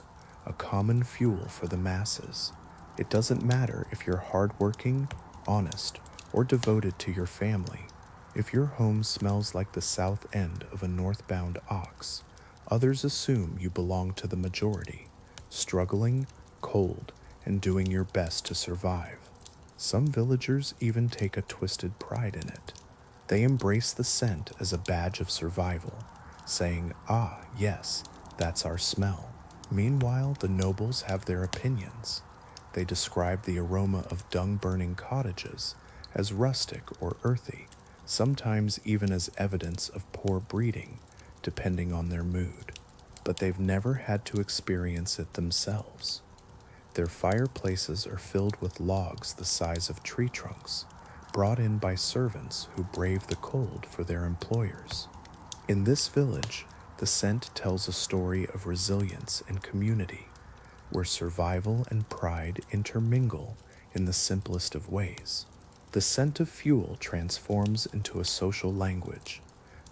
A: a common fuel for the masses. It doesn't matter if you're hardworking, honest, or devoted to your family. If your home smells like the south end of a northbound ox, others assume you belong to the majority, struggling, cold, and doing your best to survive. Some villagers even take a twisted pride in it. They embrace the scent as a badge of survival, saying, "Ah, yes, that's our smell." Meanwhile, the nobles have their opinions. They describe the aroma of dung-burning cottages as rustic or earthy, sometimes even as evidence of poor breeding, depending on their mood. But they've never had to experience it themselves. Their fireplaces are filled with logs the size of tree trunks, brought in by servants who brave the cold for their employers. In this village, the scent tells a story of resilience and community, where survival and pride intermingle in the simplest of ways. The scent of fuel transforms into a social language.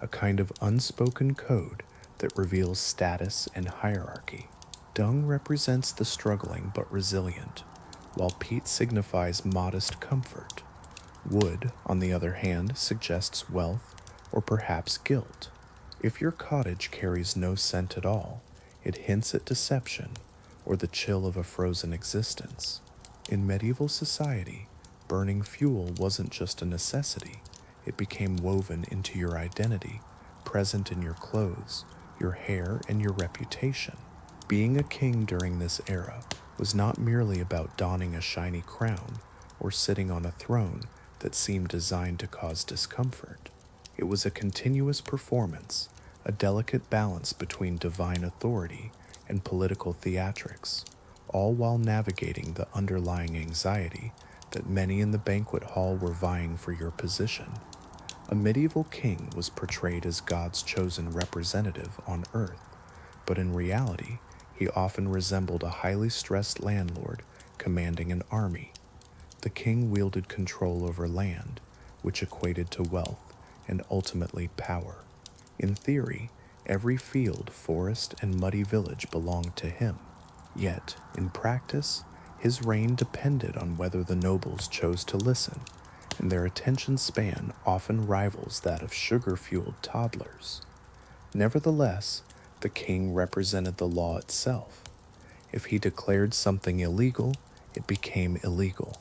A: a kind of unspoken code that reveals status and hierarchy. Dung represents the struggling but resilient, while peat signifies modest comfort. Wood, on the other hand, suggests wealth or perhaps guilt. If your cottage carries no scent at all, it hints at deception or the chill of a frozen existence. In medieval society, burning fuel wasn't just a necessity, it became woven into your identity, present in your clothes, your hair, and your reputation. Being a king during this era was not merely about donning a shiny crown or sitting on a throne that seemed designed to cause discomfort. It was a continuous performance, a delicate balance between divine authority and political theatrics, all while navigating the underlying anxiety that many in the banquet hall were vying for your position. A medieval king was portrayed as God's chosen representative on earth, but in reality, he often resembled a highly stressed landlord commanding an army. The king wielded control over land, which equated to wealth and ultimately power. In theory, every field, forest, and muddy village belonged to him. Yet, in practice, his reign depended on whether the nobles chose to listen, and their attention span often rivals that of sugar-fueled toddlers. Nevertheless, the king represented the law itself. If he declared something illegal, it became illegal.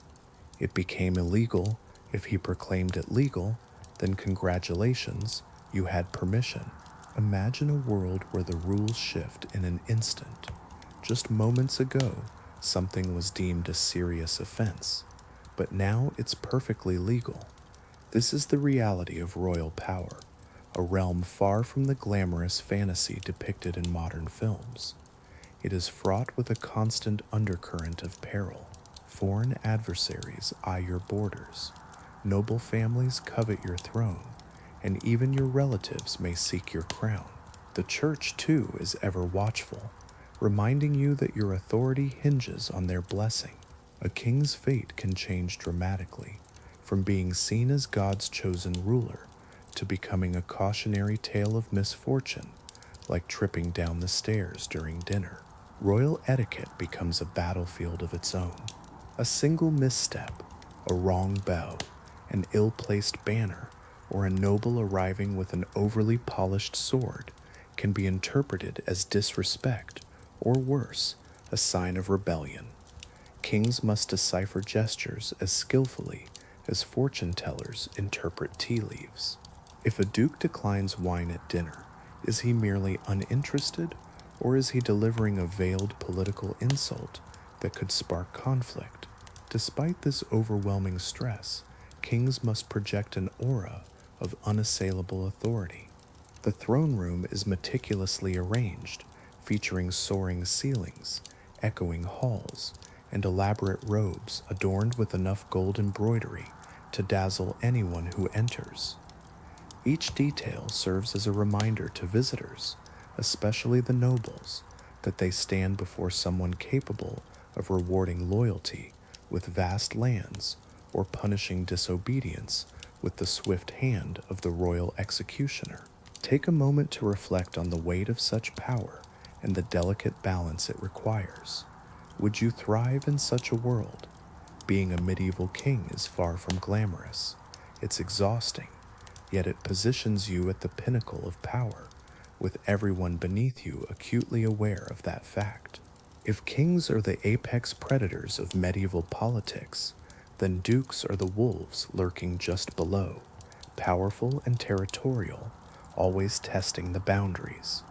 A: It became illegal if he proclaimed it legal, then congratulations, you had permission. Imagine a world where the rules shift in an instant. Just moments ago, something was deemed a serious offense, but now it's perfectly legal. This is the reality of royal power, a realm far from the glamorous fantasy depicted in modern films. It is fraught with a constant undercurrent of peril. Foreign adversaries eye your borders, noble families covet your throne, and even your relatives may seek your crown. The church, too, is ever watchful, reminding you that your authority hinges on their blessing. A king's fate can change dramatically, from being seen as God's chosen ruler to becoming a cautionary tale of misfortune, like tripping down the stairs during dinner. Royal etiquette becomes a battlefield of its own. A single misstep, a wrong bow, an ill-placed banner, or a noble arriving with an overly polished sword can be interpreted as disrespect, or worse, a sign of rebellion. Kings must decipher gestures as skillfully as fortune tellers interpret tea leaves. If a duke declines wine at dinner, is he merely uninterested, or is he delivering a veiled political insult that could spark conflict? Despite this overwhelming stress, kings must project an aura of unassailable authority. The throne room is meticulously arranged, featuring soaring ceilings, echoing halls, and elaborate robes adorned with enough gold embroidery to dazzle anyone who enters. Each detail serves as a reminder to visitors, especially the nobles, that they stand before someone capable of rewarding loyalty with vast lands or punishing disobedience with the swift hand of the royal executioner. Take a moment to reflect on the weight of such power and the delicate balance it requires. Would you thrive in such a world? Being a medieval king is far from glamorous. It's exhausting, yet it positions you at the pinnacle of power, with everyone beneath you acutely aware of that fact. If kings are the apex predators of medieval politics, then dukes are the wolves lurking just below, powerful and territorial, always testing the boundaries.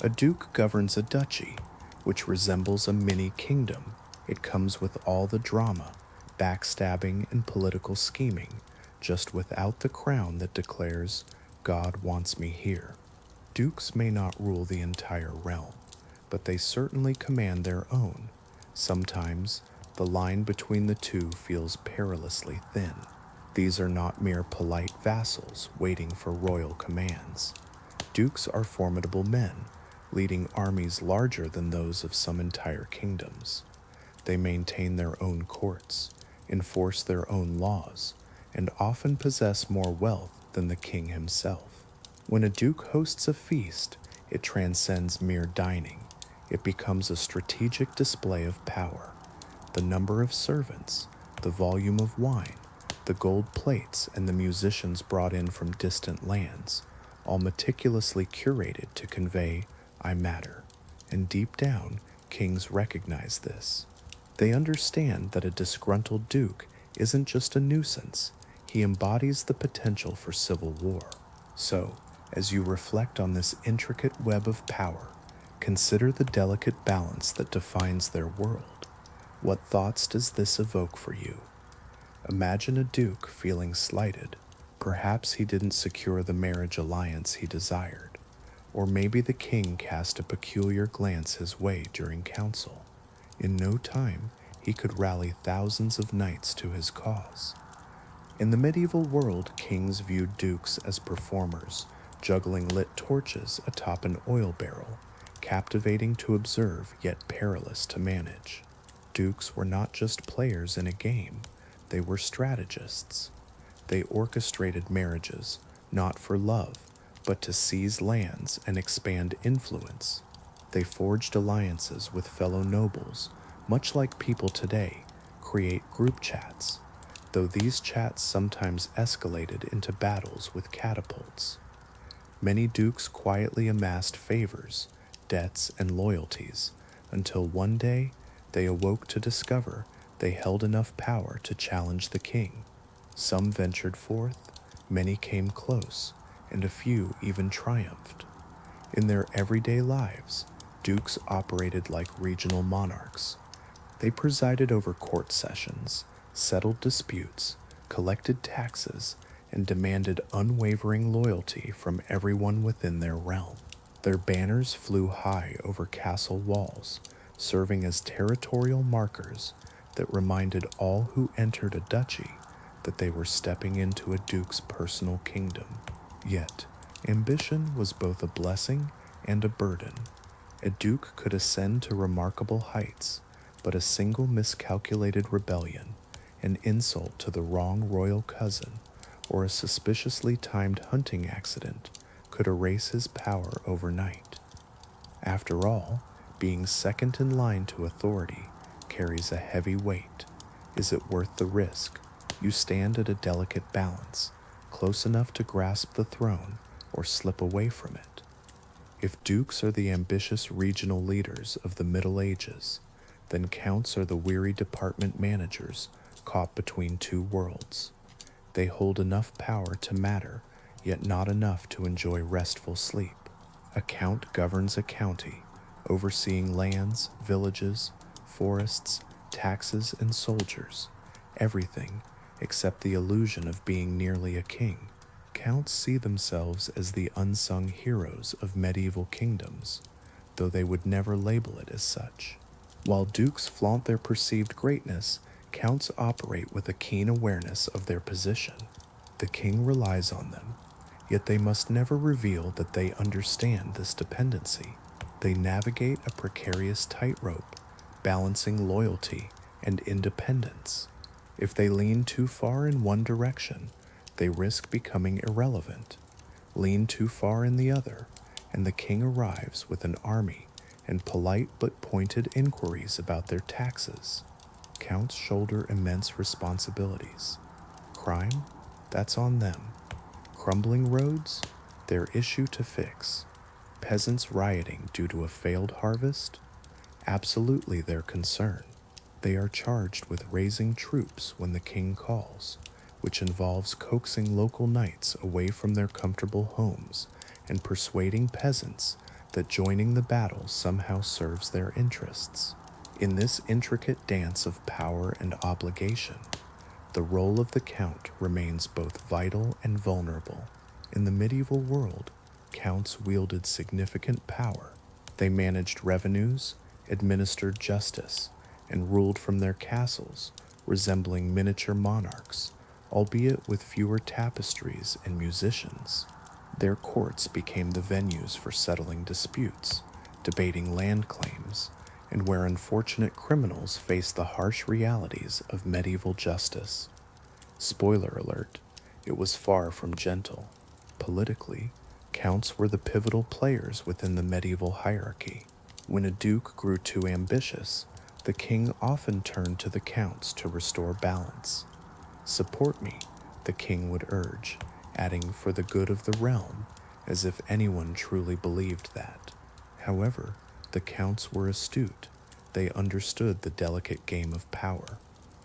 A: A duke governs a duchy, which resembles a mini kingdom. It comes with all the drama, backstabbing, and political scheming, just without the crown that declares, "God wants me here." Dukes may not rule the entire realm, but they certainly command their own. Sometimes, the line between the two feels perilously thin. These are not mere polite vassals waiting for royal commands. Dukes are formidable men, leading armies larger than those of some entire kingdoms. They maintain their own courts, enforce their own laws, and often possess more wealth than the king himself. When a duke hosts a feast, it transcends mere dining. It becomes a strategic display of power. The number of servants, the volume of wine, the gold plates, and the musicians brought in from distant lands, all meticulously curated to convey, I matter. And deep down, kings recognize this. They understand that a disgruntled duke isn't just a nuisance, he embodies the potential for civil war. So, as you reflect on this intricate web of power, consider the delicate balance that defines their world. What thoughts does this evoke for you? Imagine a duke feeling slighted. Perhaps he didn't secure the marriage alliance he desired, or maybe the king cast a peculiar glance his way during council. In no time, he could rally thousands of knights to his cause. In the medieval world, kings viewed dukes as performers, juggling lit torches atop an oil barrel, captivating to observe yet perilous to manage. Dukes were not just players in a game, they were strategists. They orchestrated marriages, not for love, but to seize lands and expand influence. They forged alliances with fellow nobles, much like people today create group chats, though these chats sometimes escalated into battles with catapults. Many dukes quietly amassed favors, debts, and loyalties, until one day they awoke to discover they held enough power to challenge the king. Some ventured forth, many came close, and a few even triumphed. In their everyday lives, dukes operated like regional monarchs. They presided over court sessions, settled disputes, collected taxes, and demanded unwavering loyalty from everyone within their realm. Their banners flew high over castle walls, serving as territorial markers that reminded all who entered a duchy that they were stepping into a duke's personal kingdom. Yet, ambition was both a blessing and a burden. A duke could ascend to remarkable heights, but a single miscalculated rebellion, an insult to the wrong royal cousin, or a suspiciously timed hunting accident could erase his power overnight. After all, being second in line to authority carries a heavy weight. Is it worth the risk? You stand at a delicate balance, close enough to grasp the throne or slip away from it. If dukes are the ambitious regional leaders of the Middle Ages, then counts are the weary department managers caught between two worlds. They hold enough power to matter, yet not enough to enjoy restful sleep. A count governs a county, overseeing lands, villages, forests, taxes, and soldiers, everything except the illusion of being nearly a king. Counts see themselves as the unsung heroes of medieval kingdoms, though they would never label it as such. While dukes flaunt their perceived greatness, counts operate with a keen awareness of their position. The king relies on them, yet they must never reveal that they understand this dependency. They navigate a precarious tightrope, balancing loyalty and independence. If they lean too far in one direction, they risk becoming irrelevant. Lean too far in the other, and the king arrives with an army and polite but pointed inquiries about their taxes. Counts shoulder immense responsibilities. Crime? That's on them. Crumbling roads? Their issue to fix. Peasants rioting due to a failed harvest? Absolutely their concern. They are charged with raising troops when the king calls, which involves coaxing local knights away from their comfortable homes and persuading peasants that joining the battle somehow serves their interests. In this intricate dance of power and obligation, the role of the count remains both vital and vulnerable. In the medieval world, counts wielded significant power. They managed revenues, administered justice, and ruled from their castles, resembling miniature monarchs, albeit with fewer tapestries and musicians. Their courts became the venues for settling disputes, debating land claims, and where unfortunate criminals faced the harsh realities of medieval justice. Spoiler alert, it was far from gentle. Politically, Counts were the pivotal players within the medieval hierarchy. When a duke grew too ambitious, the king often turned to the counts to restore balance. "Support me," the king would urge, adding "for the good of the realm," as if anyone truly believed that. However, the counts were astute. They understood the delicate game of power.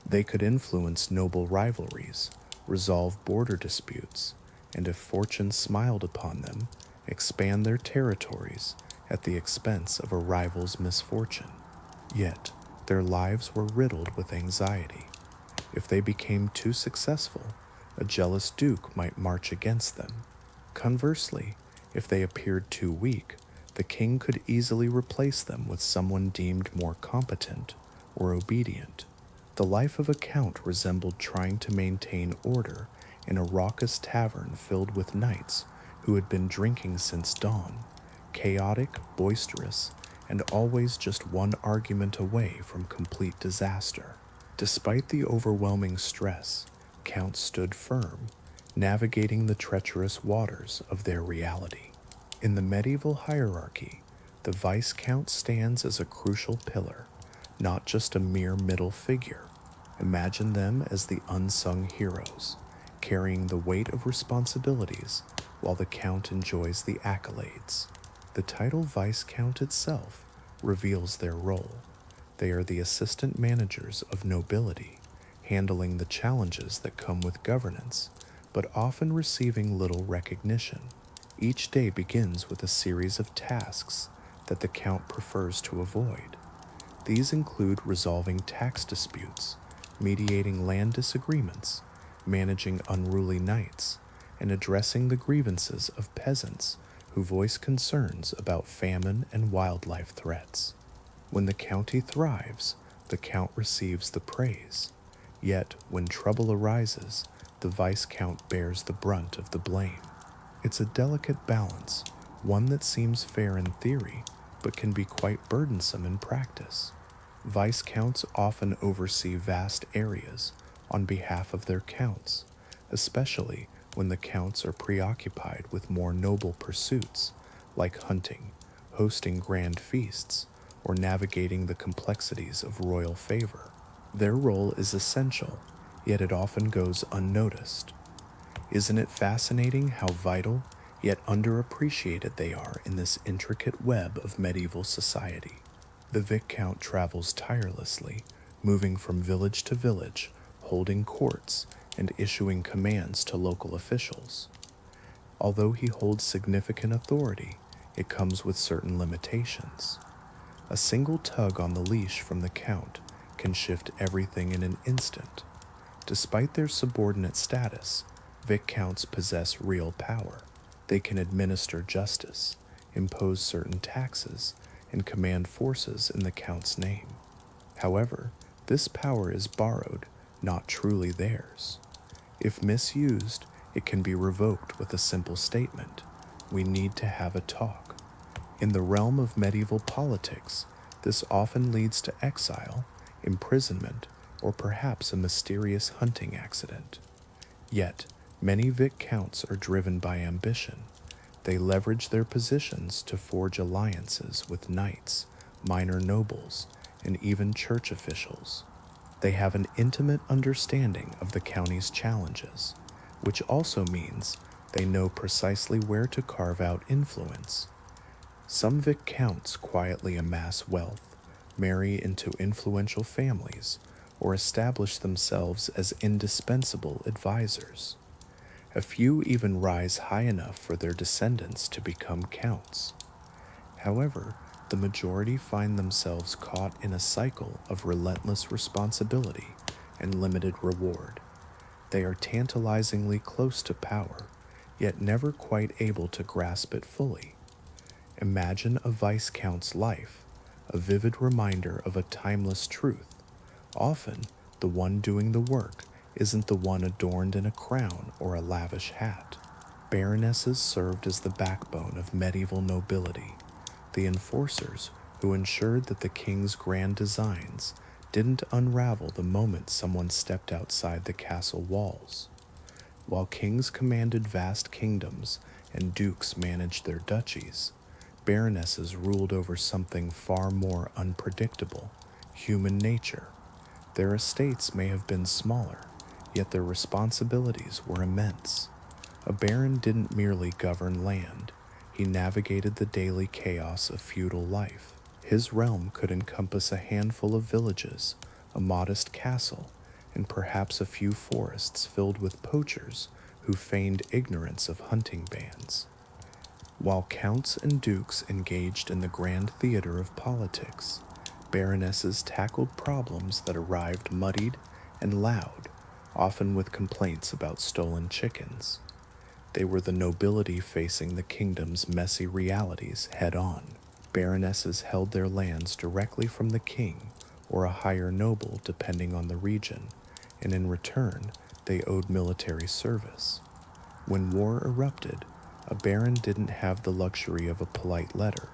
A: They could influence noble rivalries, resolve border disputes, and if fortune smiled upon them, expand their territories at the expense of a rival's misfortune. Yet, their lives were riddled with anxiety. If they became too successful, a jealous duke might march against them. Conversely, if they appeared too weak, the king could easily replace them with someone deemed more competent or obedient. The life of a count resembled trying to maintain order in a raucous tavern filled with knights who had been drinking since dawn, chaotic, boisterous, and always just one argument away from complete disaster. Despite the overwhelming stress, counts stood firm, navigating the treacherous waters of their reality. In the medieval hierarchy, the Viscount stands as a crucial pillar, not just a mere middle figure. Imagine them as the unsung heroes, carrying the weight of responsibilities while the count enjoys the accolades. The title Viscount itself reveals their role. They are the assistant managers of nobility, handling the challenges that come with governance, but often receiving little recognition. Each day begins with a series of tasks that the count prefers to avoid. These include resolving tax disputes, mediating land disagreements, managing unruly knights, and addressing the grievances of peasants who voice concerns about famine and wildlife threats. When the county thrives, the count receives the praise. Yet, when trouble arises, the viscount bears the brunt of the blame. It's a delicate balance, one that seems fair in theory, but can be quite burdensome in practice. Viscounts often oversee vast areas on behalf of their counts, especially when the counts are preoccupied with more noble pursuits like hunting, hosting grand feasts, or navigating the complexities of royal favor. Their role is essential, yet it often goes unnoticed. Isn't it fascinating how vital yet underappreciated they are in this intricate web of medieval society? The Viscount travels tirelessly, moving from village to village, holding courts, and issuing commands to local officials. Although he holds significant authority, it comes with certain limitations. A single tug on the leash from the count can shift everything in an instant. Despite their subordinate status, Viscounts possess real power. They can administer justice, impose certain taxes, and command forces in the count's name. However, this power is borrowed, not truly theirs. If misused, it can be revoked with a simple statement: "We need to have a talk." In the realm of medieval politics, this often leads to exile, imprisonment, or perhaps a mysterious hunting accident. Yet, many Viscounts are driven by ambition. They leverage their positions to forge alliances with knights, minor nobles, and even church officials. They have an intimate understanding of the county's challenges, which also means they know precisely where to carve out influence. Some Viscounts quietly amass wealth, marry into influential families, or establish themselves as indispensable advisors. A few even rise high enough for their descendants to become counts. However, the majority find themselves caught in a cycle of relentless responsibility and limited reward. They are tantalizingly close to power, yet never quite able to grasp it fully. Imagine a viscount's life, a vivid reminder of a timeless truth. Often, the one doing the work isn't the one adorned in a crown or a lavish hat. Baronesses served as the backbone of medieval nobility, the enforcers who ensured that the king's grand designs didn't unravel the moment someone stepped outside the castle walls. While kings commanded vast kingdoms and dukes managed their duchies, baronesses ruled over something far more unpredictable: human nature. Their estates may have been smaller, yet their responsibilities were immense. A baron didn't merely govern land, he navigated the daily chaos of feudal life. His realm could encompass a handful of villages, a modest castle, and perhaps a few forests filled with poachers who feigned ignorance of hunting bands. While counts and dukes engaged in the grand theater of politics, baronesses tackled problems that arrived muddied and loud, often with complaints about stolen chickens. They were the nobility facing the kingdom's messy realities head on. Baronesses held their lands directly from the king or a higher noble depending on the region, and in return they owed military service. When war erupted, a baron didn't have the luxury of a polite letter.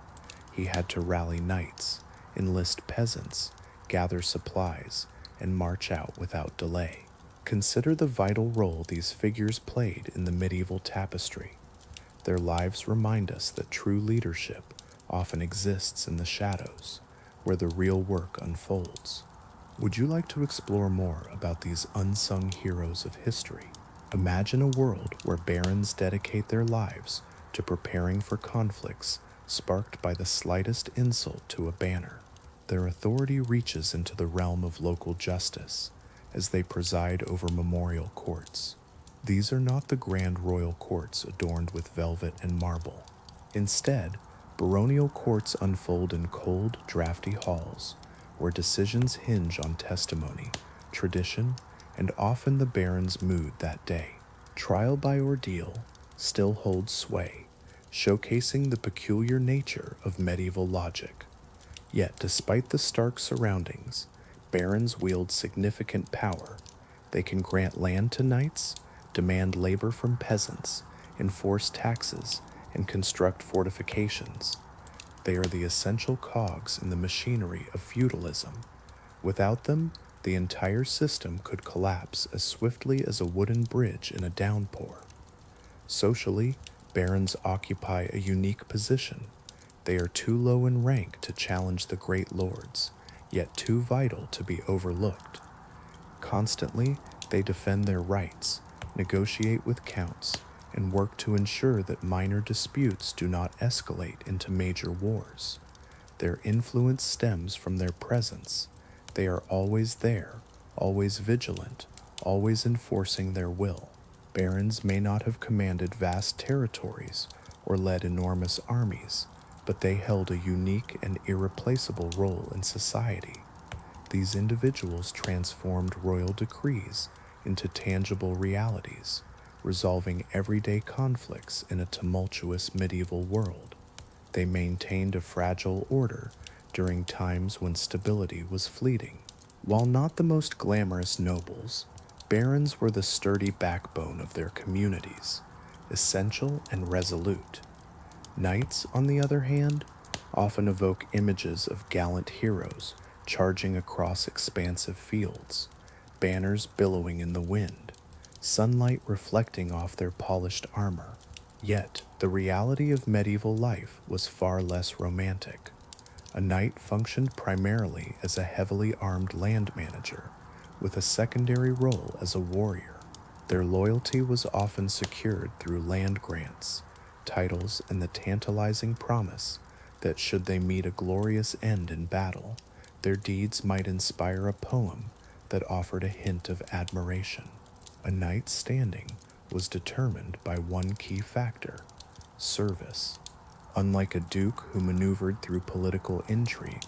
A: He had to rally knights, enlist peasants, gather supplies, and march out without delay. Consider the vital role these figures played in the medieval tapestry. Their lives remind us that true leadership often exists in the shadows, where the real work unfolds. Would you like to explore more about these unsung heroes of history? Imagine a world where barons dedicate their lives to preparing for conflicts sparked by the slightest insult to a banner. Their authority reaches into the realm of local justice as they preside over memorial courts. These are not the grand royal courts adorned with velvet and marble. Instead, baronial courts unfold in cold, drafty halls where decisions hinge on testimony, tradition, and often the baron's mood that day. Trial by ordeal still holds sway, showcasing the peculiar nature of medieval logic. Yet, despite the stark surroundings, barons wield significant power. They can grant land to knights, demand labor from peasants, enforce taxes, and construct fortifications. They are the essential cogs in the machinery of feudalism. Without them, the entire system could collapse as swiftly as a wooden bridge in a downpour. Socially, barons occupy a unique position. They are too low in rank to challenge the great lords, yet too vital to be overlooked. Constantly, they defend their rights, negotiate with counts, and work to ensure that minor disputes do not escalate into major wars. Their influence stems from their presence. They are always there, always vigilant, always enforcing their will. Barons may not have commanded vast territories or led enormous armies, but they held a unique and irreplaceable role in society. These individuals transformed royal decrees into tangible realities, resolving everyday conflicts in a tumultuous medieval world. They maintained a fragile order during times when stability was fleeting. While not the most glamorous nobles, barons were the sturdy backbone of their communities, essential and resolute. Knights, on the other hand, often evoke images of gallant heroes charging across expansive fields, banners billowing in the wind, sunlight reflecting off their polished armor. Yet, the reality of medieval life was far less romantic. A knight functioned primarily as a heavily armed land manager, with a secondary role as a warrior. Their loyalty was often secured through land grants, titles, and the tantalizing promise that should they meet a glorious end in battle, their deeds might inspire a poem that offered a hint of admiration. A knight's standing was determined by one key factor: service. Unlike a duke who maneuvered through political intrigue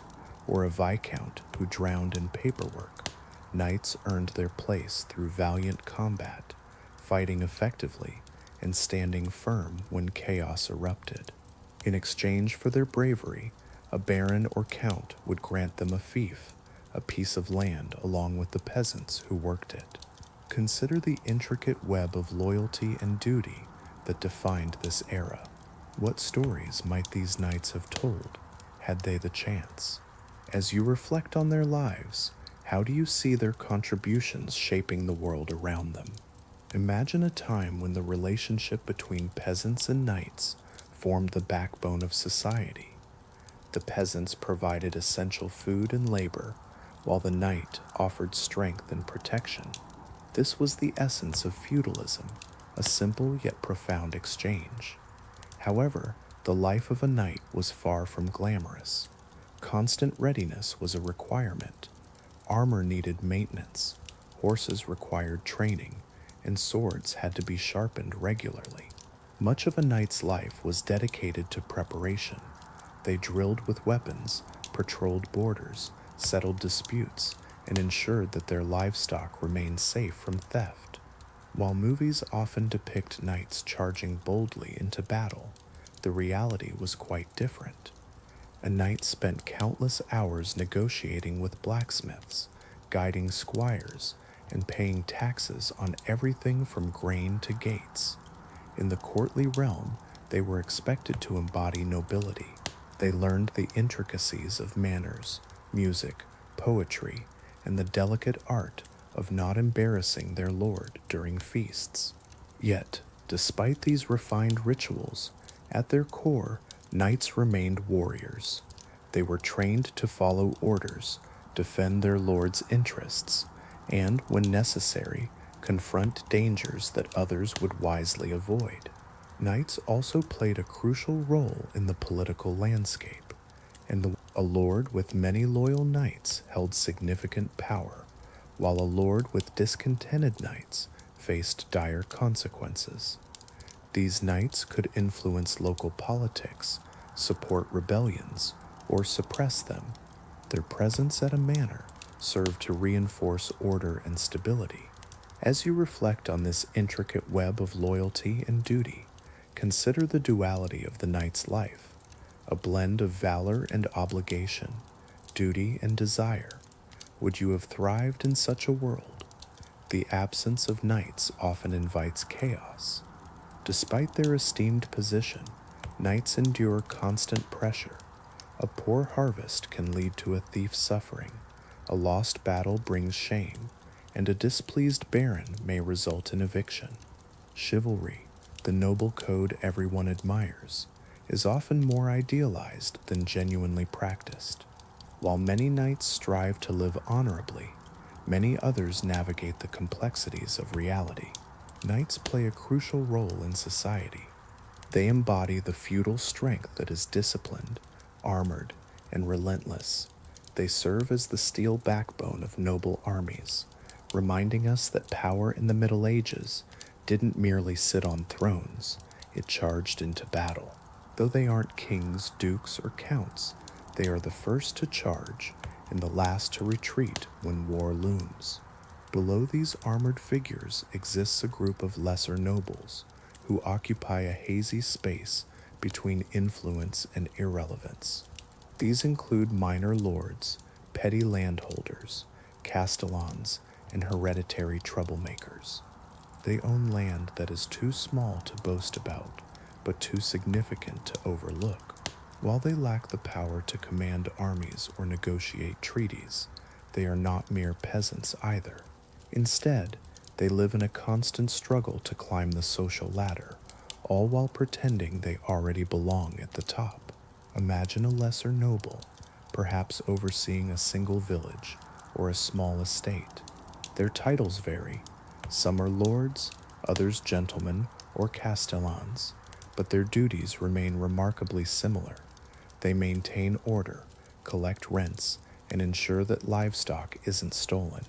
A: or a viscount who drowned in paperwork, knights earned their place through valiant combat, fighting effectively and standing firm when chaos erupted. In exchange for their bravery, a baron or count would grant them a fief, a piece of land along with the peasants who worked it. Consider the intricate web of loyalty and duty that defined this era. What stories might these knights have told, had they the chance? As you reflect on their lives, how do you see their contributions shaping the world around them? Imagine a time when the relationship between peasants and knights formed the backbone of society. The peasants provided essential food and labor, while the knight offered strength and protection. This was the essence of feudalism, a simple yet profound exchange. However, the life of a knight was far from glamorous. Constant readiness was a requirement. Armor needed maintenance, horses required training, and swords had to be sharpened regularly. Much of a knight's life was dedicated to preparation. They drilled with weapons, patrolled borders, settled disputes, and ensured that their livestock remained safe from theft. While movies often depict knights charging boldly into battle, the reality was quite different. A knight spent countless hours negotiating with blacksmiths, guiding squires, and paying taxes on everything from grain to gates. In the courtly realm, they were expected to embody nobility. They learned the intricacies of manners, music, poetry, and the delicate art of not embarrassing their lord during feasts. Yet, despite these refined rituals, at their core, knights remained warriors. They were trained to follow orders, defend their lord's interests, and, when necessary, confront dangers that others would wisely avoid. Knights also played a crucial role in the political landscape, and a lord with many loyal knights held significant power, while a lord with discontented knights faced dire consequences. These knights could influence local politics, support rebellions, or suppress them. Their presence at a manor served to reinforce order and stability. As you reflect on this intricate web of loyalty and duty, consider the duality of the knight's life, a blend of valor and obligation, duty and desire. Would you have thrived in such a world? The absence of knights often invites chaos. Despite their esteemed position, knights endure constant pressure. A poor harvest can lead to a thief's suffering, a lost battle brings shame, and a displeased baron may result in eviction. Chivalry, the noble code everyone admires, is often more idealized than genuinely practiced. While many knights strive to live honorably, many others navigate the complexities of reality. Knights play a crucial role in society. They embody the feudal strength that is disciplined, armored, and relentless. They serve as the steel backbone of noble armies, reminding us that power in the Middle Ages didn't merely sit on thrones, it charged into battle. Though they aren't kings, dukes, or counts, they are the first to charge and the last to retreat when war looms. Below these armored figures exists a group of lesser nobles who occupy a hazy space between influence and irrelevance. These include minor lords, petty landholders, castellans, and hereditary troublemakers. They own land that is too small to boast about, but too significant to overlook. While they lack the power to command armies or negotiate treaties, they are not mere peasants either. Instead, they live in a constant struggle to climb the social ladder, all while pretending they already belong at the top. Imagine a lesser noble, perhaps overseeing a single village or a small estate. Their titles vary. Some are lords, others gentlemen or castellans, but their duties remain remarkably similar. They maintain order, collect rents, and ensure that livestock isn't stolen.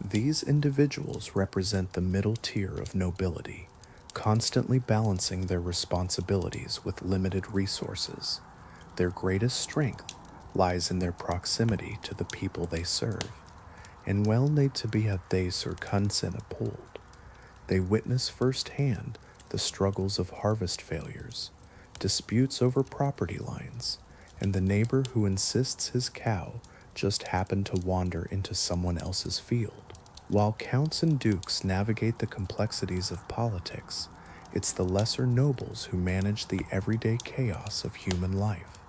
A: These individuals represent the middle tier of nobility, constantly balancing their responsibilities with limited resources. Their greatest strength lies in their proximity to the people they serve, and well need to be at they sur kansen uphold. They witness firsthand the struggles of harvest failures, disputes over property lines, and the neighbor who insists his cow just happened to wander into someone else's field. While counts and dukes navigate the complexities of politics, it's the lesser nobles who manage the everyday chaos of human life.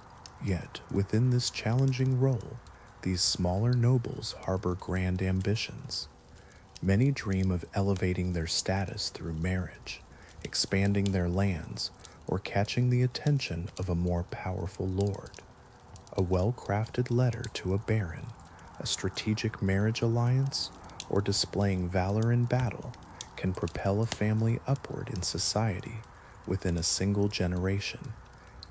A: Yet, within this challenging role, these smaller nobles harbor grand ambitions. Many dream of elevating their status through marriage, expanding their lands, or catching the attention of a more powerful lord. A well-crafted letter to a baron, a strategic marriage alliance, or displaying valor in battle can propel a family upward in society within a single generation.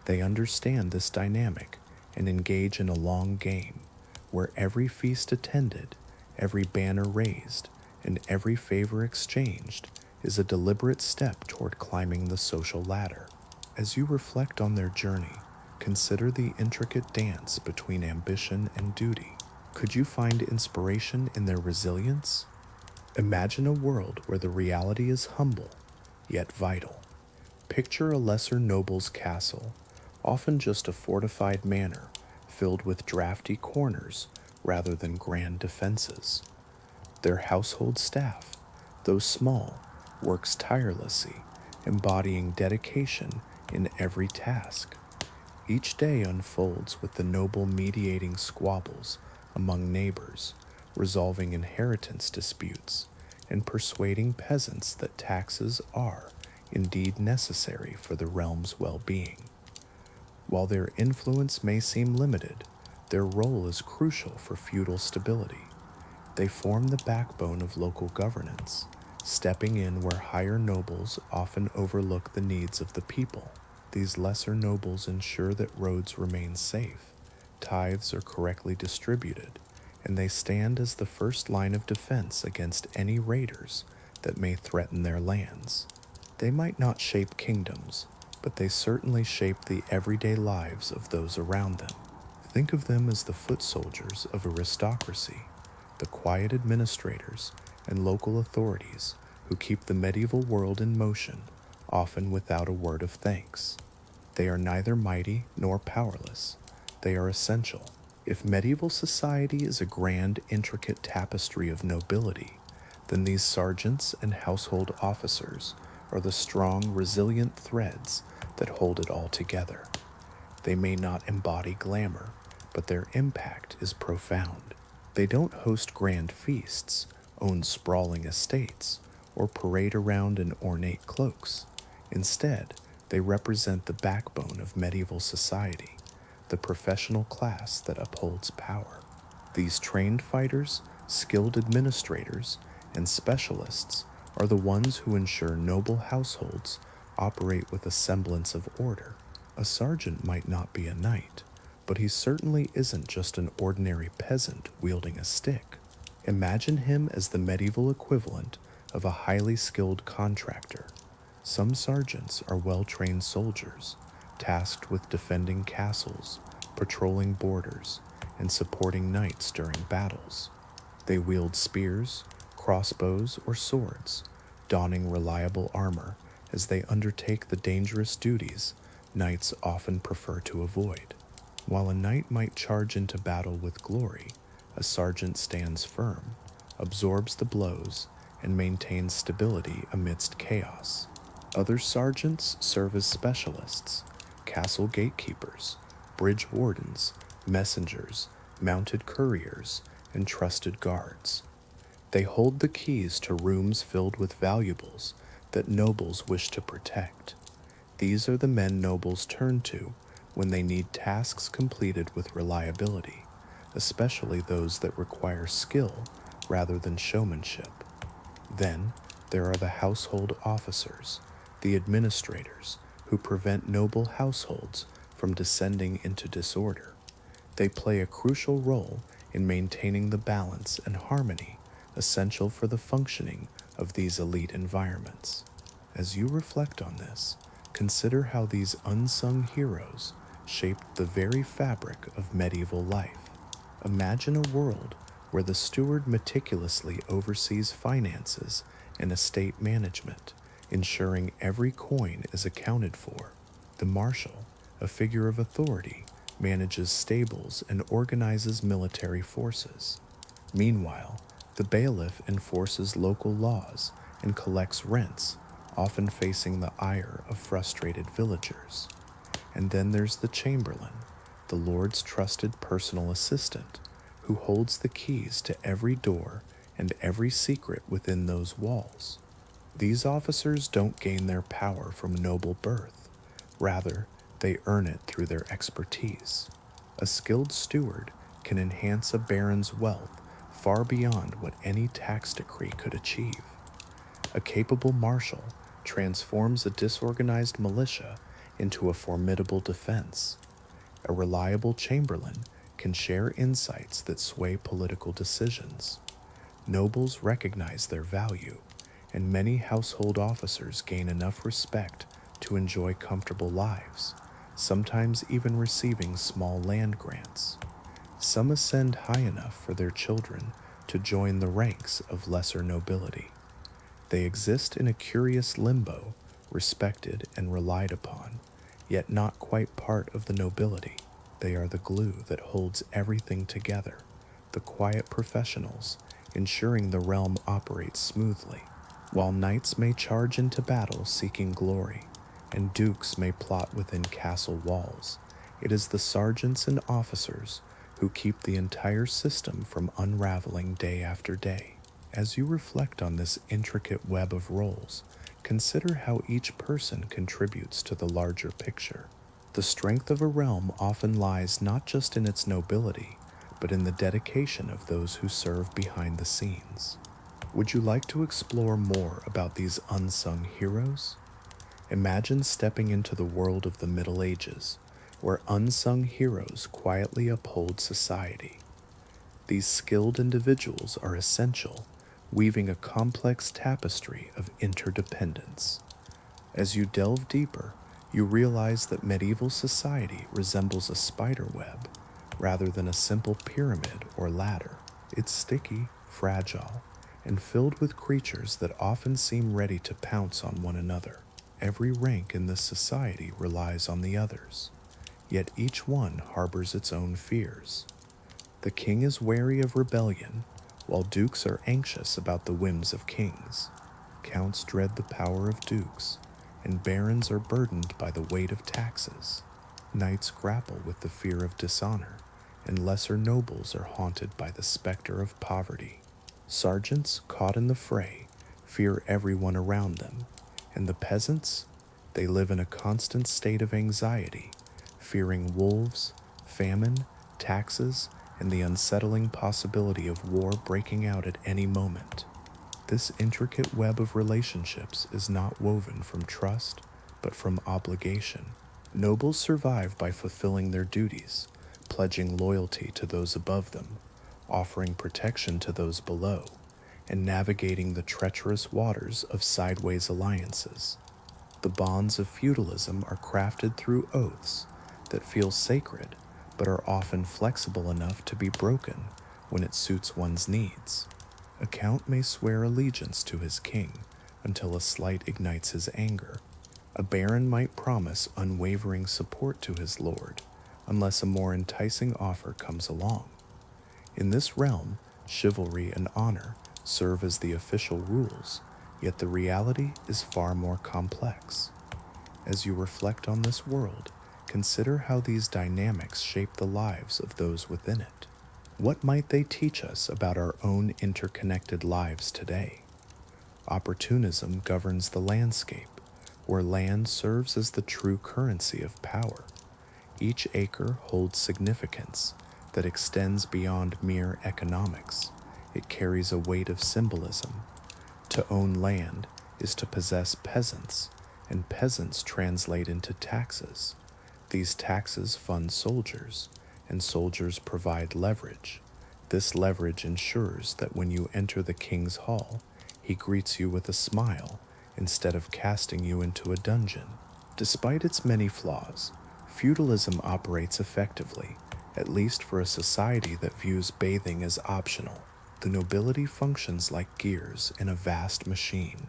A: They understand this dynamic and engage in a long game where every feast attended, every banner raised, and every favor exchanged is a deliberate step toward climbing the social ladder. As you reflect on their journey, consider the intricate dance between ambition and duty. Could you find inspiration in their resilience? Imagine a world where the reality is humble, yet vital. Picture a lesser noble's castle, often just a fortified manor filled with drafty corners rather than grand defenses. Their household staff, though small, works tirelessly, embodying dedication in every task. Each day unfolds with the noble mediating squabbles among neighbors, resolving inheritance disputes, and persuading peasants that taxes are indeed necessary for the realm's well-being. While their influence may seem limited, their role is crucial for feudal stability. They form the backbone of local governance, stepping in where higher nobles often overlook the needs of the people. These lesser nobles ensure that roads remain safe, tithes are correctly distributed, and they stand as the first line of defense against any raiders that may threaten their lands. They might not shape kingdoms, but they certainly shape the everyday lives of those around them. Think of them as the foot soldiers of aristocracy, the quiet administrators and local authorities who keep the medieval world in motion, often without a word of thanks. They are neither mighty nor powerless. They are essential. If medieval society is a grand, intricate tapestry of nobility, then these sergeants and household officers are the strong, resilient threads that hold it all together. They may not embody glamour, but their impact is profound. They don't host grand feasts, own sprawling estates, or parade around in ornate cloaks. Instead, they represent the backbone of medieval society, the professional class that upholds power. These trained fighters, skilled administrators, and specialists are the ones who ensure noble households operate with a semblance of order. A sergeant might not be a knight, but he certainly isn't just an ordinary peasant wielding a stick. Imagine him as the medieval equivalent of a highly skilled contractor. Some sergeants are well-trained soldiers, tasked with defending castles, patrolling borders, and supporting knights during battles. They wield spears, crossbows, or swords, donning reliable armor as they undertake the dangerous duties knights often prefer to avoid. While a knight might charge into battle with glory, a sergeant stands firm, absorbs the blows, and maintains stability amidst chaos. Other sergeants serve as specialists, castle gatekeepers, bridge wardens, messengers, mounted couriers, and trusted guards. They hold the keys to rooms filled with valuables that nobles wish to protect. These are the men nobles turn to when they need tasks completed with reliability, especially those that require skill rather than showmanship. Then there are the household officers, the administrators, who prevent noble households from descending into disorder. They play a crucial role in maintaining the balance and harmony essential for the functioning of these elite environments. As you reflect on this, consider how these unsung heroes shaped the very fabric of medieval life. Imagine a world where the steward meticulously oversees finances and estate management, ensuring every coin is accounted for. The marshal, a figure of authority, manages stables and organizes military forces. Meanwhile, the bailiff enforces local laws and collects rents, often facing the ire of frustrated villagers. And then there's the chamberlain, the lord's trusted personal assistant, who holds the keys to every door and every secret within those walls. These officers don't gain their power from noble birth. Rather, they earn it through their expertise. A skilled steward can enhance a baron's wealth far beyond what any tax decree could achieve. A capable marshal transforms a disorganized militia into a formidable defense. A reliable chamberlain can share insights that sway political decisions. Nobles recognize their value, and many household officers gain enough respect to enjoy comfortable lives, sometimes even receiving small land grants. Some ascend high enough for their children to join the ranks of lesser nobility. They exist in a curious limbo, respected and relied upon, yet not quite part of the nobility. They are the glue that holds everything together, the quiet professionals, ensuring the realm operates smoothly. While knights may charge into battle seeking glory, and dukes may plot within castle walls, it is the sergeants and officers who keep the entire system from unraveling day after day. As you reflect on this intricate web of roles, consider how each person contributes to the larger picture. The strength of a realm often lies not just in its nobility, but in the dedication of those who serve behind the scenes. Would you like to explore more about these unsung heroes? Imagine stepping into the world of the Middle Ages, where unsung heroes quietly uphold society. These skilled individuals are essential, weaving a complex tapestry of interdependence. As you delve deeper, you realize that medieval society resembles a spider web rather than a simple pyramid or ladder. It's sticky, fragile, and filled with creatures that often seem ready to pounce on one another. Every rank in this society relies on the others, yet each one harbors its own fears. The king is wary of rebellion, while dukes are anxious about the whims of kings. Counts dread the power of dukes, and barons are burdened by the weight of taxes. Knights grapple with the fear of dishonor, and lesser nobles are haunted by the specter of poverty. Sergeants, caught in the fray, fear everyone around them, and the peasants, they live in a constant state of anxiety, fearing wolves, famine, taxes, and the unsettling possibility of war breaking out at any moment. This intricate web of relationships is not woven from trust, but from obligation. Nobles survive by fulfilling their duties, pledging loyalty to those above them, offering protection to those below, and navigating the treacherous waters of sideways alliances. The bonds of feudalism are crafted through oaths that feel sacred, but are often flexible enough to be broken when it suits one's needs. A count may swear allegiance to his king until a slight ignites his anger. A baron might promise unwavering support to his lord unless a more enticing offer comes along. In this realm, chivalry and honor serve as the official rules, yet the reality is far more complex. As you reflect on this world, consider how these dynamics shape the lives of those within it. What might they teach us about our own interconnected lives today? Opportunism governs the landscape, where land serves as the true currency of power. Each acre holds significance that extends beyond mere economics. It carries a weight of symbolism. To own land is to possess peasants, and peasants translate into taxes. These taxes fund soldiers, and soldiers provide leverage. This leverage ensures that when you enter the king's hall, he greets you with a smile instead of casting you into a dungeon. Despite its many flaws, feudalism operates effectively, at least for a society that views bathing as optional. The nobility functions like gears in a vast machine.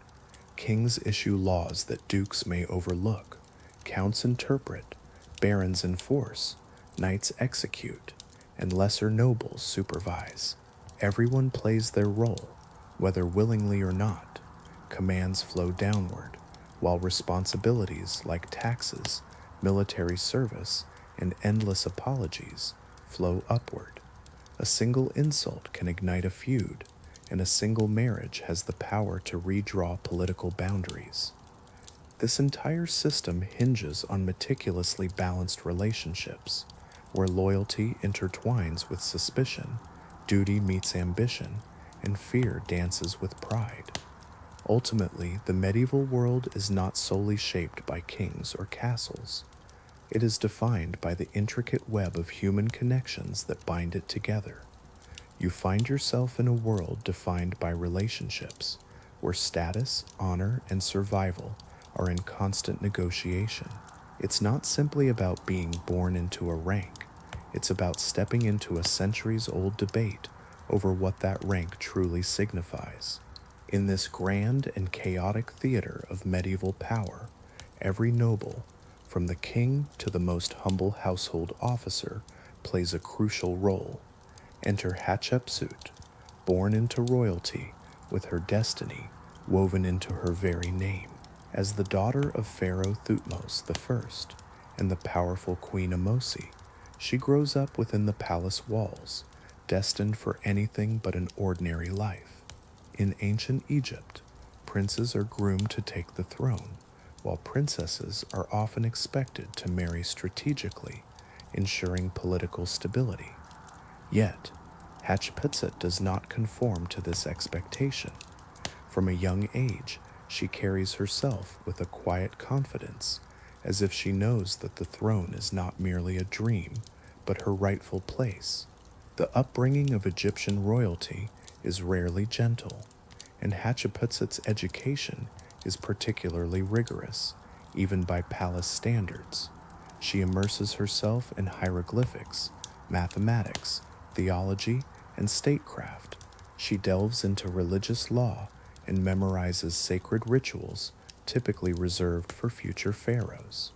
A: Kings issue laws that dukes may overlook, counts interpret, barons enforce, knights execute, and lesser nobles supervise. Everyone plays their role, whether willingly or not. Commands flow downward, while responsibilities like taxes, military service, and endless apologies flow upward. A single insult can ignite a feud, and a single marriage has the power to redraw political boundaries. This entire system hinges on meticulously balanced relationships, where loyalty intertwines with suspicion, duty meets ambition, and fear dances with pride. Ultimately, the medieval world is not solely shaped by kings or castles. It is defined by the intricate web of human connections that bind it together. You find yourself in a world defined by relationships, where status, honor, and survival are in constant negotiation. It's not simply about being born into a rank, it's about stepping into a centuries-old debate over what that rank truly signifies. In this grand and chaotic theater of medieval power, every noble, from the king to the most humble household officer, plays a crucial role. Enter Hatshepsut, born into royalty, with her destiny woven into her very name. As the daughter of Pharaoh Thutmose I and the powerful Queen Amosi, she grows up within the palace walls, destined for anything but an ordinary life. In ancient Egypt, princes are groomed to take the throne, while princesses are often expected to marry strategically, ensuring political stability. Yet, Hatshepsut does not conform to this expectation. From a young age, she carries herself with a quiet confidence, as if she knows that the throne is not merely a dream, but her rightful place. The upbringing of Egyptian royalty is rarely gentle, and Hatshepsut's education is particularly rigorous, even by palace standards. She immerses herself in hieroglyphics, mathematics, theology, and statecraft. She delves into religious law and memorizes sacred rituals typically reserved for future pharaohs.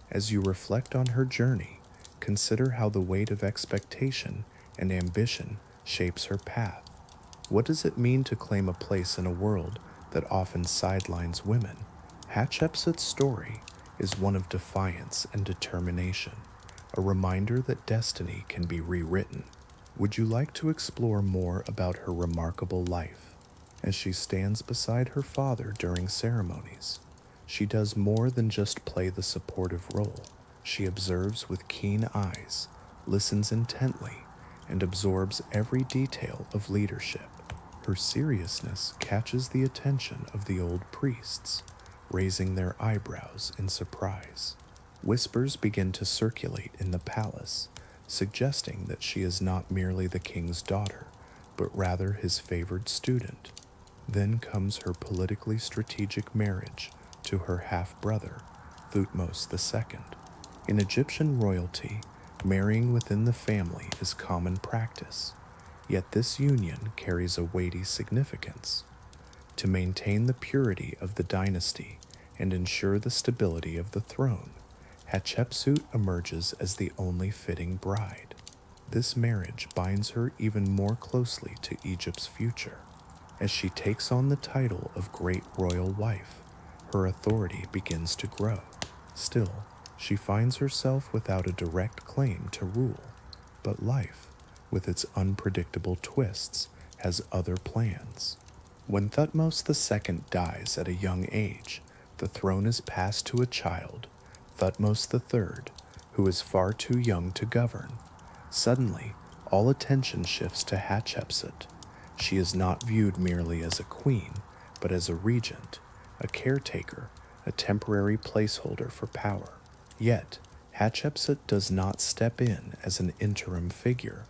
A: As you reflect on her journey, consider how the weight of expectation and ambition shapes her path. What does it mean to claim a place in a world that often sidelines women? Hatshepsut's story is one of defiance and determination, a reminder that destiny can be rewritten. Would you like to explore more about her remarkable life? As she stands beside her father during ceremonies, she does more than just play the supportive role. She observes with keen eyes, listens intently, and absorbs every detail of leadership. Her seriousness catches the attention of the old priests, raising their eyebrows in surprise. Whispers begin to circulate in the palace, suggesting that she is not merely the king's daughter, but rather his favored student. Then comes her politically strategic marriage to her half-brother, Thutmose II. In Egyptian royalty, marrying within the family is common practice, yet this union carries a weighty significance. To maintain the purity of the dynasty and ensure the stability of the throne, Hatshepsut emerges as the only fitting bride. This marriage binds her even more closely to Egypt's future. As she takes on the title of Great Royal Wife, her authority begins to grow. Still, she finds herself without a direct claim to rule, but life, with its unpredictable twists, has other plans. When Thutmose II dies at a young age, the throne is passed to a child, Thutmose III, who is far too young to govern. Suddenly, all attention shifts to Hatshepsut. She is not viewed merely as a queen, but as a regent, a caretaker, a temporary placeholder for power. Yet, Hatshepsut does not step in as an interim figure.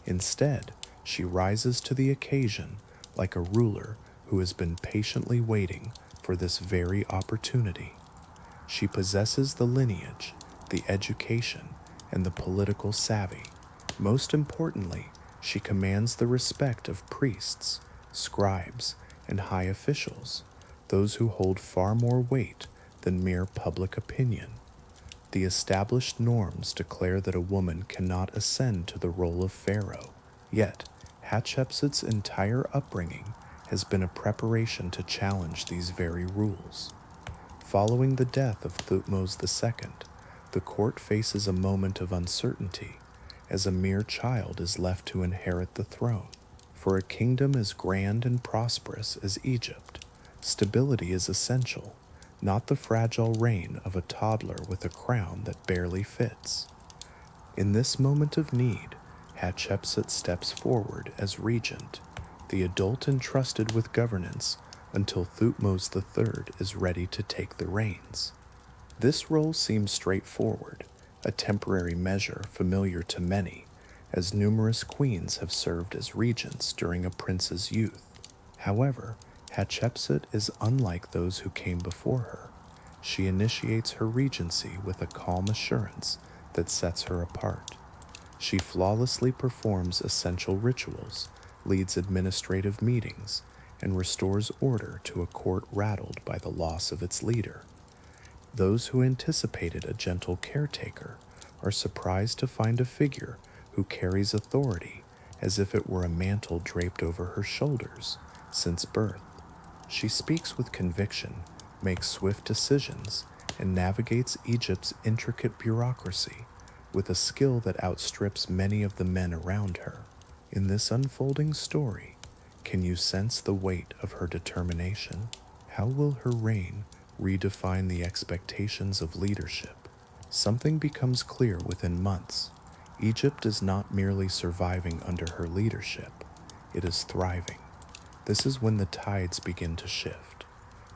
A: Instead, she rises to the occasion like a ruler who has been patiently waiting for this very opportunity. She possesses the lineage, the education, and the political savvy. Most importantly, she commands the respect of priests, scribes, and high officials, those who hold far more weight than mere public opinion. The established norms declare that a woman cannot ascend to the role of pharaoh. Yet, Hatshepsut's entire upbringing has been a preparation to challenge these very rules. Following the death of Thutmose II, the court faces a moment of uncertainty, as a mere child is left to inherit the throne. For a kingdom as grand and prosperous as Egypt, stability is essential, not the fragile reign of a toddler with a crown that barely fits. In this moment of need, Hatshepsut steps forward as regent, the adult entrusted with governance until Thutmose III is ready to take the reins. This role seems straightforward, a temporary measure familiar to many, as numerous queens have served as regents during a prince's youth. However, Hatshepsut is unlike those who came before her. She initiates her regency with a calm assurance that sets her apart. She flawlessly performs essential rituals, leads administrative meetings, and restores order to a court rattled by the loss of its leader. Those who anticipated a gentle caretaker are surprised to find a figure who carries authority as if it were a mantle draped over her shoulders since birth. She speaks with conviction, makes swift decisions, and navigates Egypt's intricate bureaucracy with a skill that outstrips many of the men around her. In this unfolding story, can you sense the weight of her determination? How will her reign redefine the expectations of leadership? Something becomes clear within months. Egypt is not merely surviving under her leadership, it is thriving. This is when the tides begin to shift.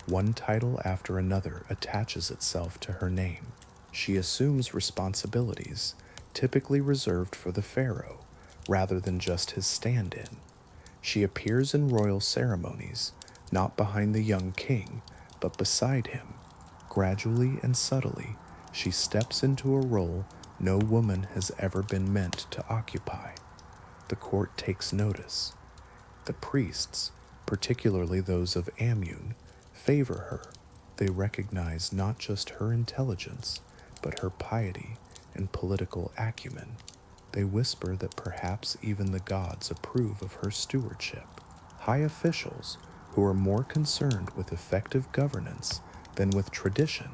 A: One title after another attaches itself to her name. She assumes responsibilities, typically reserved for the pharaoh, rather than just his stand-in. She appears in royal ceremonies, not behind the young king, but beside him. Gradually and subtly, she steps into a role no woman has ever been meant to occupy. The court takes notice. The priests, particularly those of Amun, favor her. They recognize not just her intelligence, but her piety and political acumen. They whisper that perhaps even the gods approve of her stewardship. High officials, who are more concerned with effective governance than with tradition,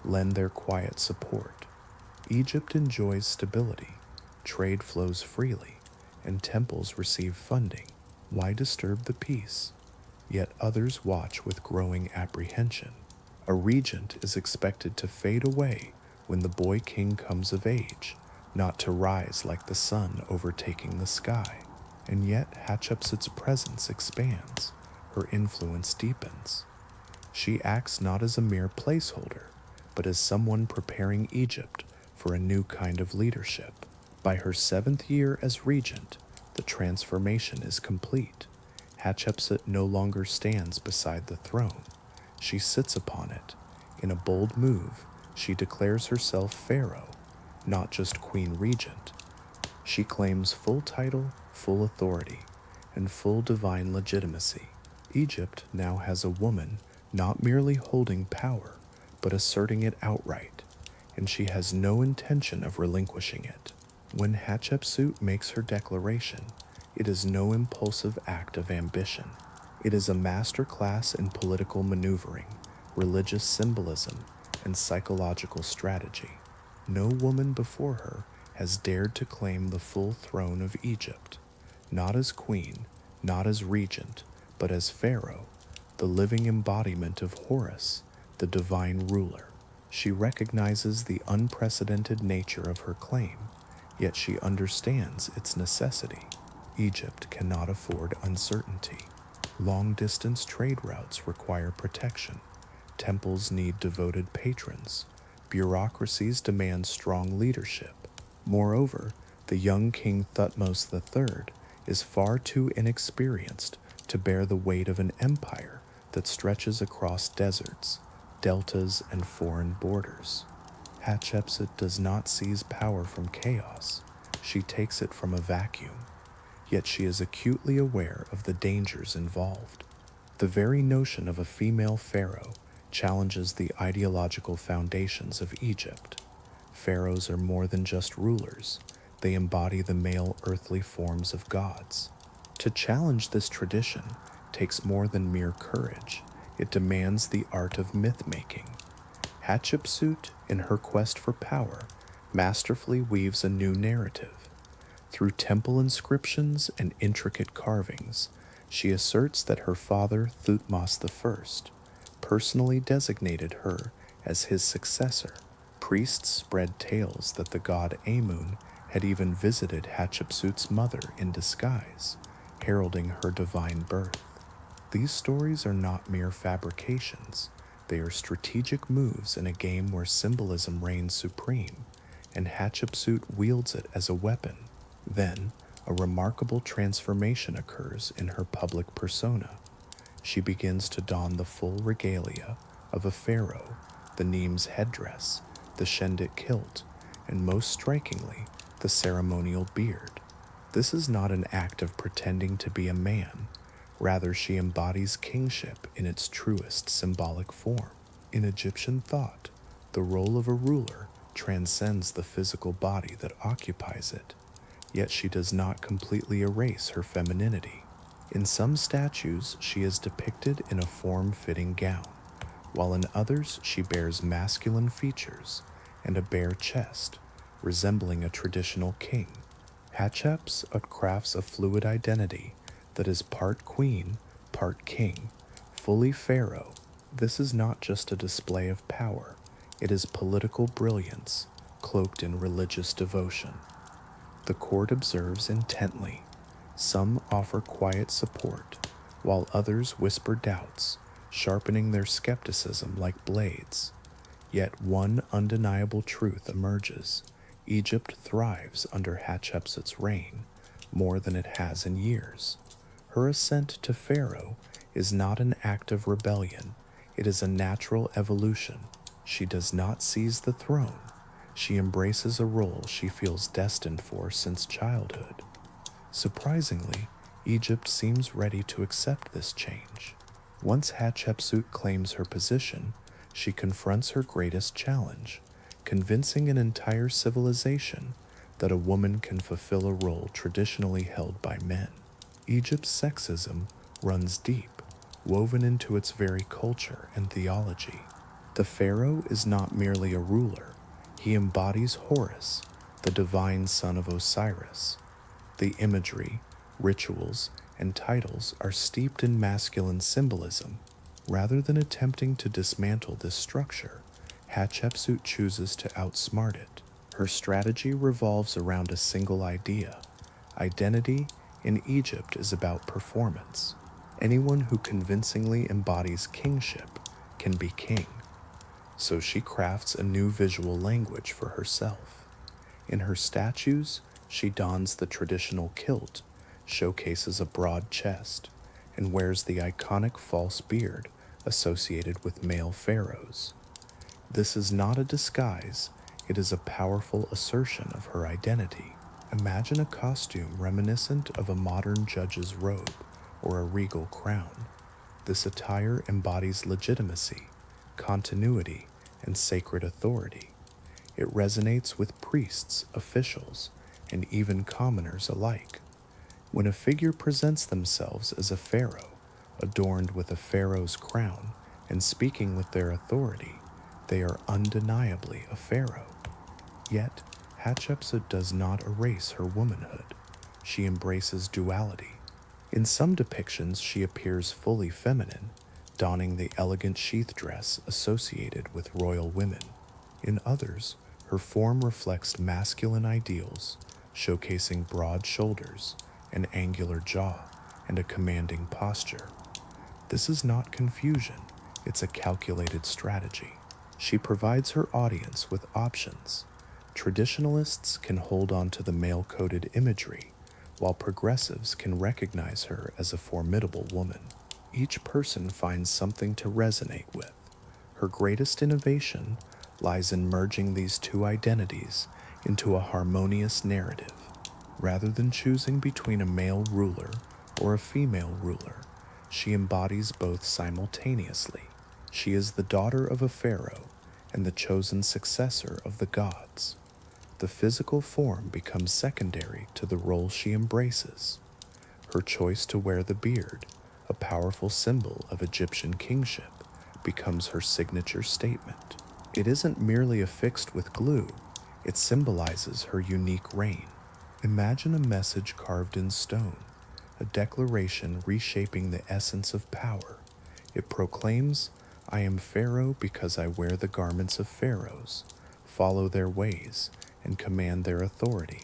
A: lend their quiet support. Egypt enjoys stability, trade flows freely, and temples receive funding. Why disturb the peace? Yet others watch with growing apprehension. A regent is expected to fade away when the boy king comes of age, not to rise like the sun overtaking the sky. And yet Hatshepsut's presence expands, her influence deepens. She acts not as a mere placeholder, but as someone preparing Egypt for a new kind of leadership. By her 7th year as regent, the transformation is complete. Hatshepsut no longer stands beside the throne. She sits upon it. In a bold move, she declares herself pharaoh, not just queen regent. She claims full title, full authority, and full divine legitimacy. Egypt now has a woman not merely holding power, but asserting it outright, and she has no intention of relinquishing it. When Hatshepsut makes her declaration, it is no impulsive act of ambition. It is a masterclass in political maneuvering, religious symbolism, and psychological strategy. No woman before her has dared to claim the full throne of Egypt, not as queen, not as regent, but as pharaoh, the living embodiment of Horus, the divine ruler. She recognizes the unprecedented nature of her claim, yet she understands its necessity. Egypt cannot afford uncertainty. Long-distance trade routes require protection. Temples need devoted patrons. Bureaucracies demand strong leadership. Moreover, the young King Thutmose III is far too inexperienced to bear the weight of an empire that stretches across deserts, deltas, and foreign borders. Hatshepsut does not seize power from chaos. She takes it from a vacuum. Yet she is acutely aware of the dangers involved. The very notion of a female pharaoh challenges the ideological foundations of Egypt. Pharaohs are more than just rulers. They embody the male earthly forms of gods. To challenge this tradition takes more than mere courage. It demands the art of myth-making. Hatshepsut, in her quest for power, masterfully weaves a new narrative. Through temple inscriptions and intricate carvings, she asserts that her father Thutmose I personally designated her as his successor. Priests spread tales that the god Amun had even visited Hatshepsut's mother in disguise, heralding her divine birth. These stories are not mere fabrications, they are strategic moves in a game where symbolism reigns supreme, and Hatshepsut wields it as a weapon. Then, a remarkable transformation occurs in her public persona. She begins to don the full regalia of a pharaoh, the Nemes headdress, the Shendit kilt, and most strikingly, the ceremonial beard. This is not an act of pretending to be a man, rather she embodies kingship in its truest symbolic form. In Egyptian thought, the role of a ruler transcends the physical body that occupies it, yet she does not completely erase her femininity. In some statues, she is depicted in a form-fitting gown, while in others she bears masculine features and a bare chest, resembling a traditional king. Hatshepsut crafts a fluid identity that is part queen, part king, fully pharaoh. This is not just a display of power, it is political brilliance, cloaked in religious devotion. The court observes intently. Some offer quiet support, while others whisper doubts, sharpening their skepticism like blades. Yet one undeniable truth emerges. Egypt thrives under Hatshepsut's reign more than it has in years. Her ascent to Pharaoh is not an act of rebellion, it is a natural evolution. She does not seize the throne, she embraces a role she feels destined for since childhood. Surprisingly, Egypt seems ready to accept this change. Once Hatshepsut claims her position, she confronts her greatest challenge, convincing an entire civilization that a woman can fulfill a role traditionally held by men. Egypt's sexism runs deep, woven into its very culture and theology. The pharaoh is not merely a ruler, he embodies Horus, the divine son of Osiris. The imagery, rituals, and titles are steeped in masculine symbolism. Rather than attempting to dismantle this structure, Hatshepsut chooses to outsmart it. Her strategy revolves around a single idea. Identity in Egypt is about performance. Anyone who convincingly embodies kingship can be king. So she crafts a new visual language for herself. In her statues, she dons the traditional kilt, showcases a broad chest, and wears the iconic false beard associated with male pharaohs. This is not a disguise, it is a powerful assertion of her identity. Imagine a costume reminiscent of a modern judge's robe or a regal crown. This attire embodies legitimacy, continuity, and sacred authority. It resonates with priests, officials, and even commoners alike. When a figure presents themselves as a pharaoh, adorned with a pharaoh's crown and speaking with their authority, they are undeniably a pharaoh. Yet, Hatshepsut does not erase her womanhood. She embraces duality. In some depictions, she appears fully feminine, donning the elegant sheath dress associated with royal women. In others, her form reflects masculine ideals, showcasing broad shoulders, an angular jaw, and a commanding posture. This is not confusion, it's a calculated strategy. She provides her audience with options. Traditionalists can hold on to the male-coded imagery, while progressives can recognize her as a formidable woman. Each person finds something to resonate with. Her greatest innovation lies in merging these two identities into a harmonious narrative. Rather than choosing between a male ruler or a female ruler, she embodies both simultaneously. She is the daughter of a pharaoh and the chosen successor of the gods. The physical form becomes secondary to the role she embraces. Her choice to wear the beard, a powerful symbol of Egyptian kingship, becomes her signature statement. It isn't merely affixed with glue, it symbolizes her unique reign. Imagine a message carved in stone, a declaration reshaping the essence of power. It proclaims, "I am Pharaoh because I wear the garments of pharaohs, follow their ways, and command their authority."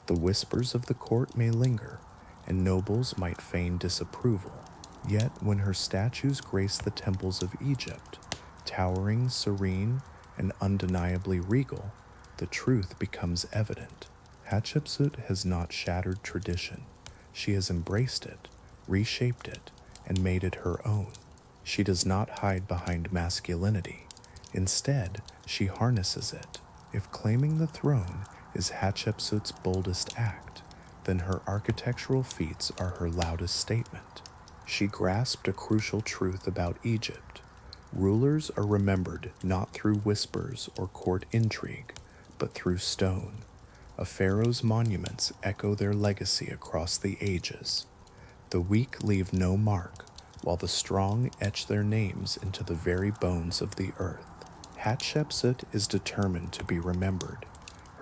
A: The whispers of the court may linger, and nobles might feign disapproval. Yet when her statues grace the temples of Egypt, towering, serene, and undeniably regal, the truth becomes evident. Hatshepsut has not shattered tradition. She has embraced it, reshaped it, and made it her own. She does not hide behind masculinity. Instead, she harnesses it. If claiming the throne is Hatshepsut's boldest act, then her architectural feats are her loudest statement. She grasped a crucial truth about Egypt. Rulers are remembered not through whispers or court intrigue, but through stone. A pharaoh's monuments echo their legacy across the ages. The weak leave no mark, while the strong etch their names into the very bones of the earth. Hatshepsut is determined to be remembered.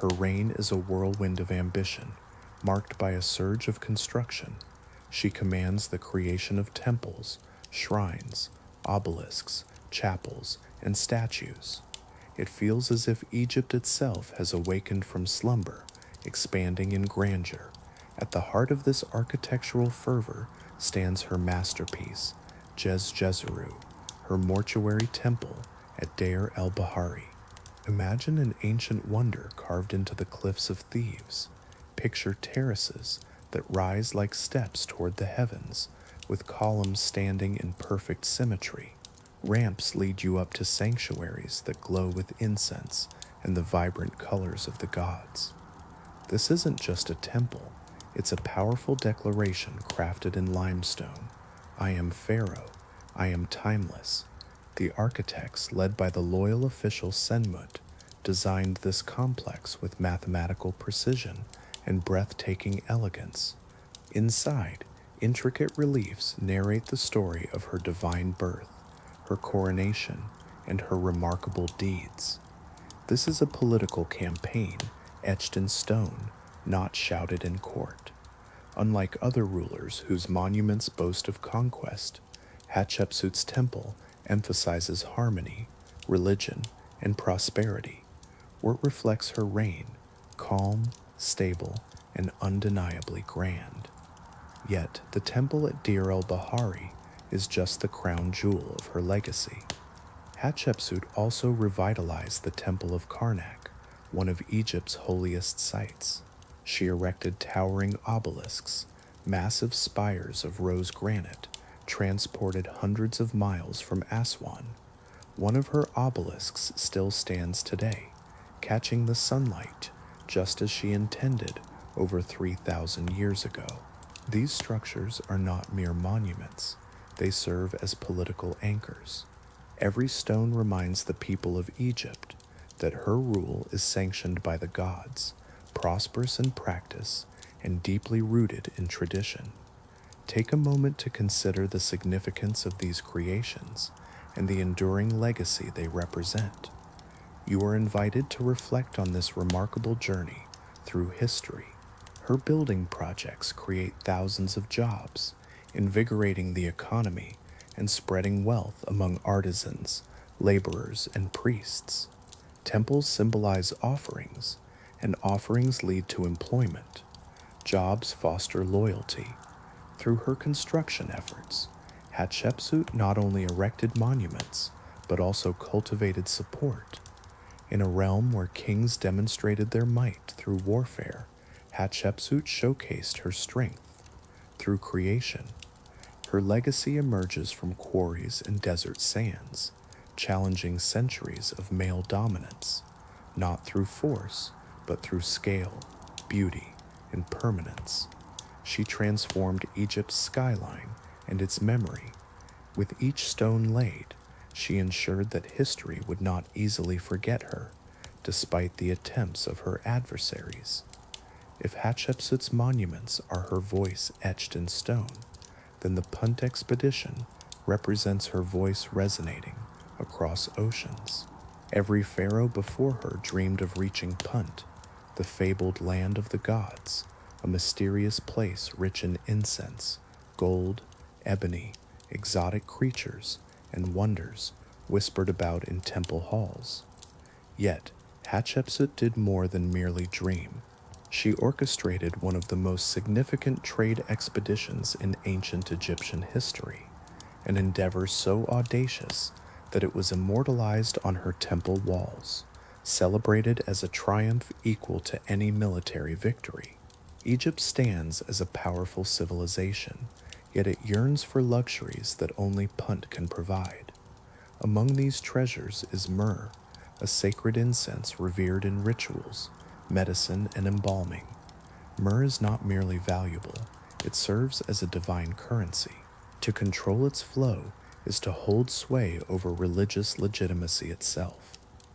A: Her reign is a whirlwind of ambition, marked by a surge of construction. She commands the creation of temples, shrines, obelisks, chapels, and statues. It feels as if Egypt itself has awakened from slumber, expanding in grandeur. At the heart of this architectural fervor stands her masterpiece, Jez-Jezeru, her mortuary temple at Deir el-Bahari. Imagine an ancient wonder carved into the cliffs of Thebes. Picture terraces that rise like steps toward the heavens, with columns standing in perfect symmetry. Ramps lead you up to sanctuaries that glow with incense and the vibrant colors of the gods. This isn't just a temple, it's a powerful declaration crafted in limestone. I am Pharaoh, I am timeless. The architects, led by the loyal official Senmut, designed this complex with mathematical precision and breathtaking elegance. Inside, intricate reliefs narrate the story of her divine birth, her coronation, and her remarkable deeds. This is a political campaign, etched in stone, not shouted in court. Unlike other rulers whose monuments boast of conquest, Hatshepsut's temple emphasizes harmony, religion, and prosperity. It reflects her reign, calm, stable, and undeniably grand. Yet the temple at Deir el-Bahari is just the crown jewel of her legacy. Hatshepsut also revitalized the Temple of Karnak, one of Egypt's holiest sites. She erected towering obelisks, massive spires of rose granite, transported hundreds of miles from Aswan. One of her obelisks still stands today, catching the sunlight, just as she intended over 3,000 years ago. These structures are not mere monuments, they serve as political anchors. Every stone reminds the people of Egypt that her rule is sanctioned by the gods, prosperous in practice, and deeply rooted in tradition. Take a moment to consider the significance of these creations and the enduring legacy they represent. You are invited to reflect on this remarkable journey through history. Her building projects create thousands of jobs, invigorating the economy and spreading wealth among artisans, laborers, and priests. Temples symbolize offerings, and offerings lead to employment. Jobs foster loyalty. Through her construction efforts, Hatshepsut not only erected monuments, but also cultivated support. In a realm where kings demonstrated their might through warfare, Hatshepsut showcased her strength. Through creation, her legacy emerges from quarries and desert sands, challenging centuries of male dominance, not through force, but through scale, beauty, and permanence. She transformed Egypt's skyline and its memory. With each stone laid, she ensured that history would not easily forget her, despite the attempts of her adversaries. If Hatshepsut's monuments are her voice etched in stone, then the Punt expedition represents her voice resonating across oceans. Every pharaoh before her dreamed of reaching Punt, the fabled land of the gods, a mysterious place rich in incense, gold, ebony, exotic creatures, and wonders whispered about in temple halls. Yet, Hatshepsut did more than merely dream. She orchestrated one of the most significant trade expeditions in ancient Egyptian history, an endeavor so audacious that it was immortalized on her temple walls, celebrated as a triumph equal to any military victory. Egypt stands as a powerful civilization, yet it yearns for luxuries that only Punt can provide. Among these treasures is myrrh, a sacred incense revered in rituals, medicine, and embalming. Myrrh is not merely valuable, it serves as a divine currency. To control its flow is to hold sway over religious legitimacy itself.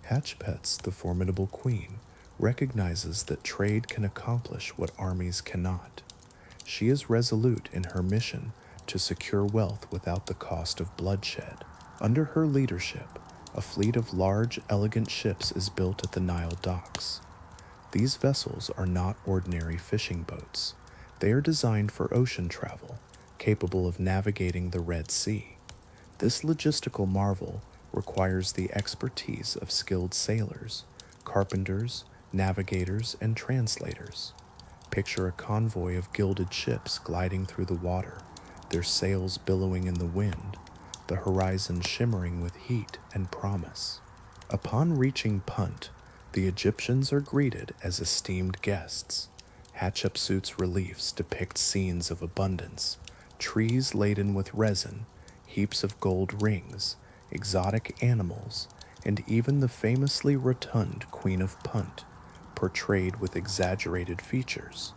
A: Hatshepsut, the formidable queen, recognizes that trade can accomplish what armies cannot. She is resolute in her mission to secure wealth without the cost of bloodshed. Under her leadership, a fleet of large, elegant ships is built at the Nile docks. These vessels are not ordinary fishing boats. They are designed for ocean travel, capable of navigating the Red Sea. This logistical marvel requires the expertise of skilled sailors, carpenters, navigators, and translators. Picture a convoy of gilded ships gliding through the water, their sails billowing in the wind, the horizon shimmering with heat and promise. Upon reaching Punt, the Egyptians are greeted as esteemed guests. Hatshepsut's reliefs depict scenes of abundance, trees laden with resin, heaps of gold rings, exotic animals, and even the famously rotund Queen of Punt, portrayed with exaggerated features.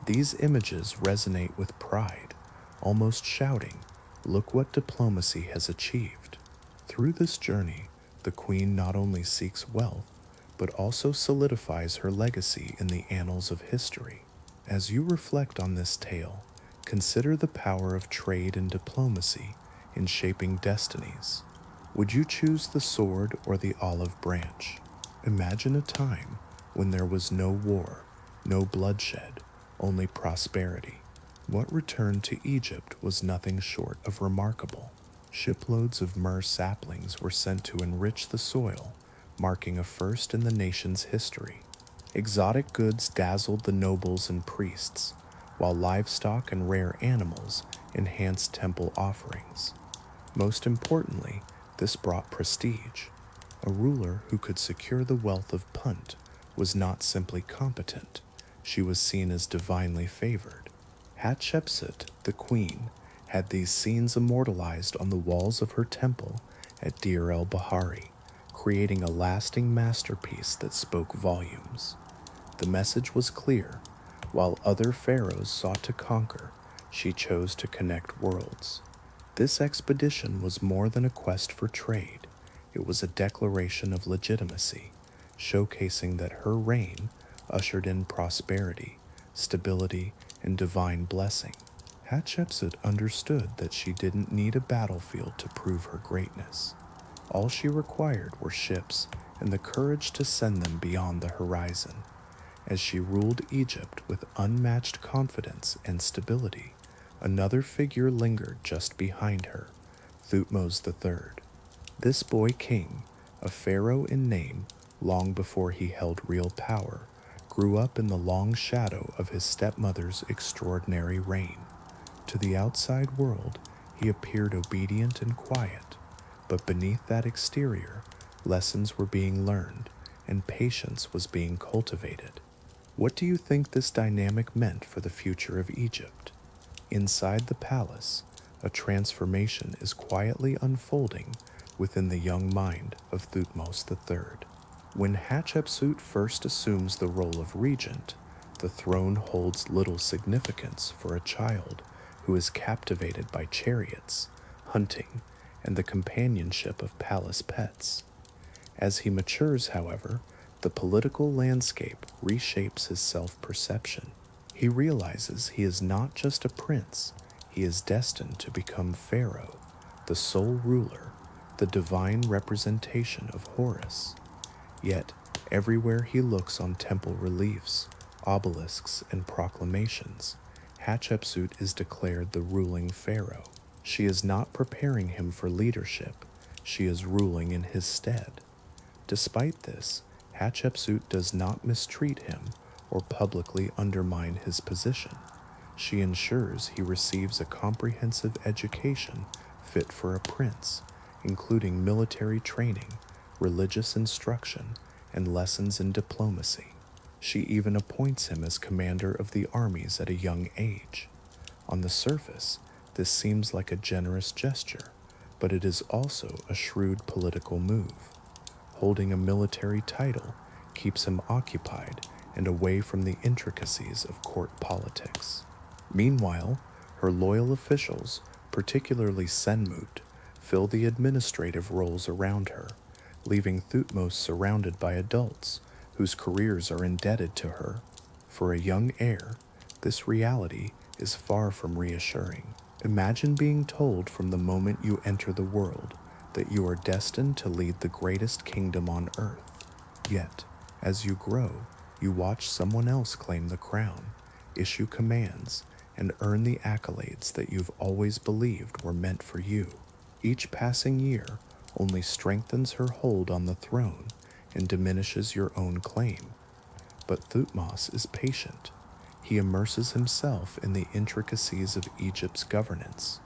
A: These images resonate with pride, almost shouting, "Look what diplomacy has achieved." Through this journey, the queen not only seeks wealth, but also solidifies her legacy in the annals of history. As you reflect on this tale, consider the power of trade and diplomacy in shaping destinies. Would you choose the sword or the olive branch? Imagine a time when there was no war, no bloodshed, only prosperity. What returned to Egypt was nothing short of remarkable. Shiploads of myrrh saplings were sent to enrich the soil, marking a first in the nation's history. Exotic goods dazzled the nobles and priests, while livestock and rare animals enhanced temple offerings. Most importantly, this brought prestige. A ruler who could secure the wealth of Punt was not simply competent, she was seen as divinely favored. Hatshepsut, the queen, had these scenes immortalized on the walls of her temple at Deir el-Bahari, creating a lasting masterpiece that spoke volumes. The message was clear. While other pharaohs sought to conquer, she chose to connect worlds. This expedition was more than a quest for trade. It was a declaration of legitimacy, showcasing that her reign ushered in prosperity, stability, and divine blessing. Hatshepsut understood that she didn't need a battlefield to prove her greatness. All she required were ships and the courage to send them beyond the horizon. As she ruled Egypt with unmatched confidence and stability, another figure lingered just behind her, Thutmose III. This boy king, a pharaoh in name long before he held real power, grew up in the long shadow of his stepmother's extraordinary reign. To the outside world, he appeared obedient and quiet, but beneath that exterior, lessons were being learned and patience was being cultivated. What do you think this dynamic meant for the future of Egypt? Inside the palace, a transformation is quietly unfolding within the young mind of Thutmose III. When Hatshepsut first assumes the role of regent, the throne holds little significance for a child who is captivated by chariots, hunting, and the companionship of palace pets. As he matures, however, the political landscape reshapes his self-perception. He realizes he is not just a prince, he is destined to become pharaoh, the sole ruler, the divine representation of Horus. Yet, everywhere he looks on temple reliefs, obelisks, and proclamations, Hatshepsut is declared the ruling pharaoh. She is not preparing him for leadership, she is ruling in his stead. Despite this, Hatshepsut does not mistreat him or publicly undermine his position. She ensures he receives a comprehensive education fit for a prince, including military training, religious instruction, and lessons in diplomacy. She even appoints him as commander of the armies at a young age. On the surface, this seems like a generous gesture, but it is also a shrewd political move. Holding a military title keeps him occupied and away from the intricacies of court politics. Meanwhile, her loyal officials, particularly Senmut, fill the administrative roles around her, leaving Thutmose surrounded by adults whose careers are indebted to her. For a young heir, this reality is far from reassuring. Imagine being told from the moment you enter the world that you are destined to lead the greatest kingdom on earth. Yet, as you grow, you watch someone else claim the crown, issue commands, and earn the accolades that you've always believed were meant for you. Each passing year only strengthens her hold on the throne and diminishes your own claim. But Thutmose is patient. He immerses himself in the intricacies of Egypt's governance.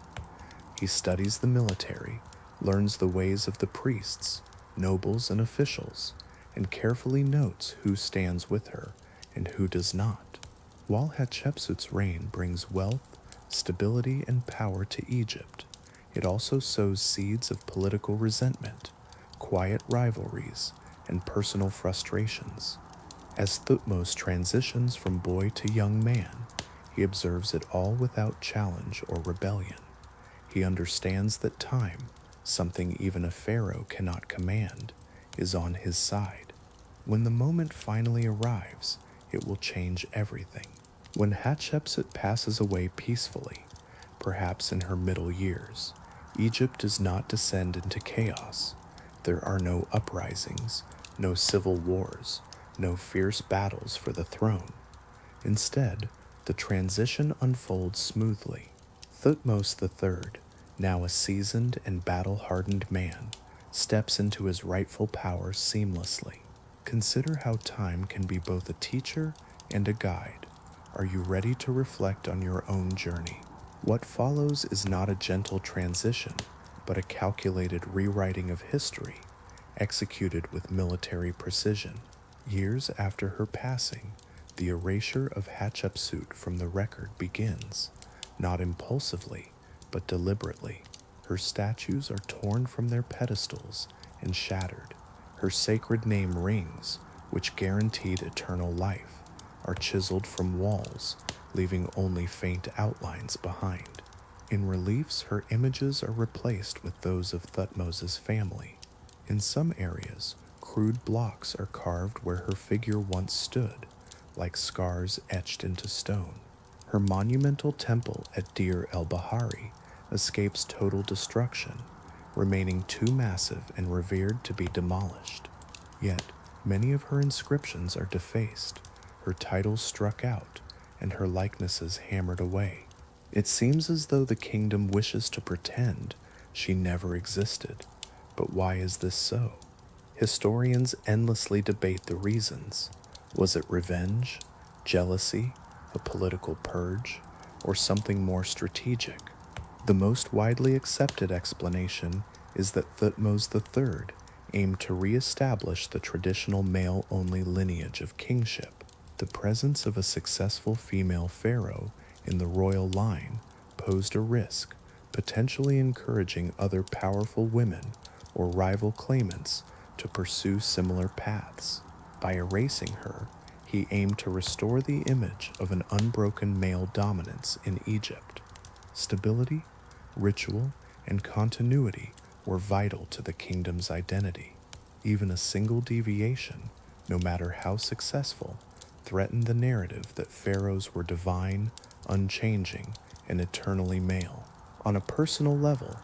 A: He studies the military, learns the ways of the priests, nobles, and officials, and carefully notes who stands with her and who does not. While Hatshepsut's reign brings wealth, stability, and power to Egypt, it also sows seeds of political resentment, quiet rivalries, and personal frustrations. As Thutmose transitions from boy to young man, he observes it all without challenge or rebellion. He understands that time, something even a pharaoh cannot command, is on his side. When the moment finally arrives, it will change everything. When Hatshepsut passes away peacefully, perhaps in her middle years, Egypt does not descend into chaos. There are no uprisings, no civil wars, no fierce battles for the throne. Instead, the transition unfolds smoothly. Thutmose III, now a seasoned and battle-hardened man, steps into his rightful power seamlessly. Consider how time can be both a teacher and a guide. Are you ready to reflect on your own journey? What follows is not a gentle transition, but a calculated rewriting of history, executed with military precision. Years after her passing, the erasure of Hatshepsut from the record begins, not impulsively, but deliberately. Her statues are torn from their pedestals and shattered. Her sacred name rings, which guaranteed eternal life, are chiseled from walls, leaving only faint outlines behind. In reliefs, her images are replaced with those of Thutmose's family. In some areas, crude blocks are carved where her figure once stood, like scars etched into stone. Her monumental temple at Deir el-Bahari escapes total destruction, remaining too massive and revered to be demolished. Yet, many of her inscriptions are defaced, her titles struck out, and her likenesses hammered away. It seems as though the kingdom wishes to pretend she never existed. But why is this so? Historians endlessly debate the reasons. Was it revenge, jealousy, a political purge, or something more strategic? The most widely accepted explanation is that Thutmose III aimed to re-establish the traditional male-only lineage of kingship. The presence of a successful female pharaoh in the royal line posed a risk, potentially encouraging other powerful women or rival claimants to pursue similar paths. By erasing her, he aimed to restore the image of an unbroken male dominance in Egypt. Stability, ritual, and continuity were vital to the kingdom's identity. Even a single deviation, no matter how successful, threatened the narrative that pharaohs were divine, unchanging, and eternally male. On a personal level,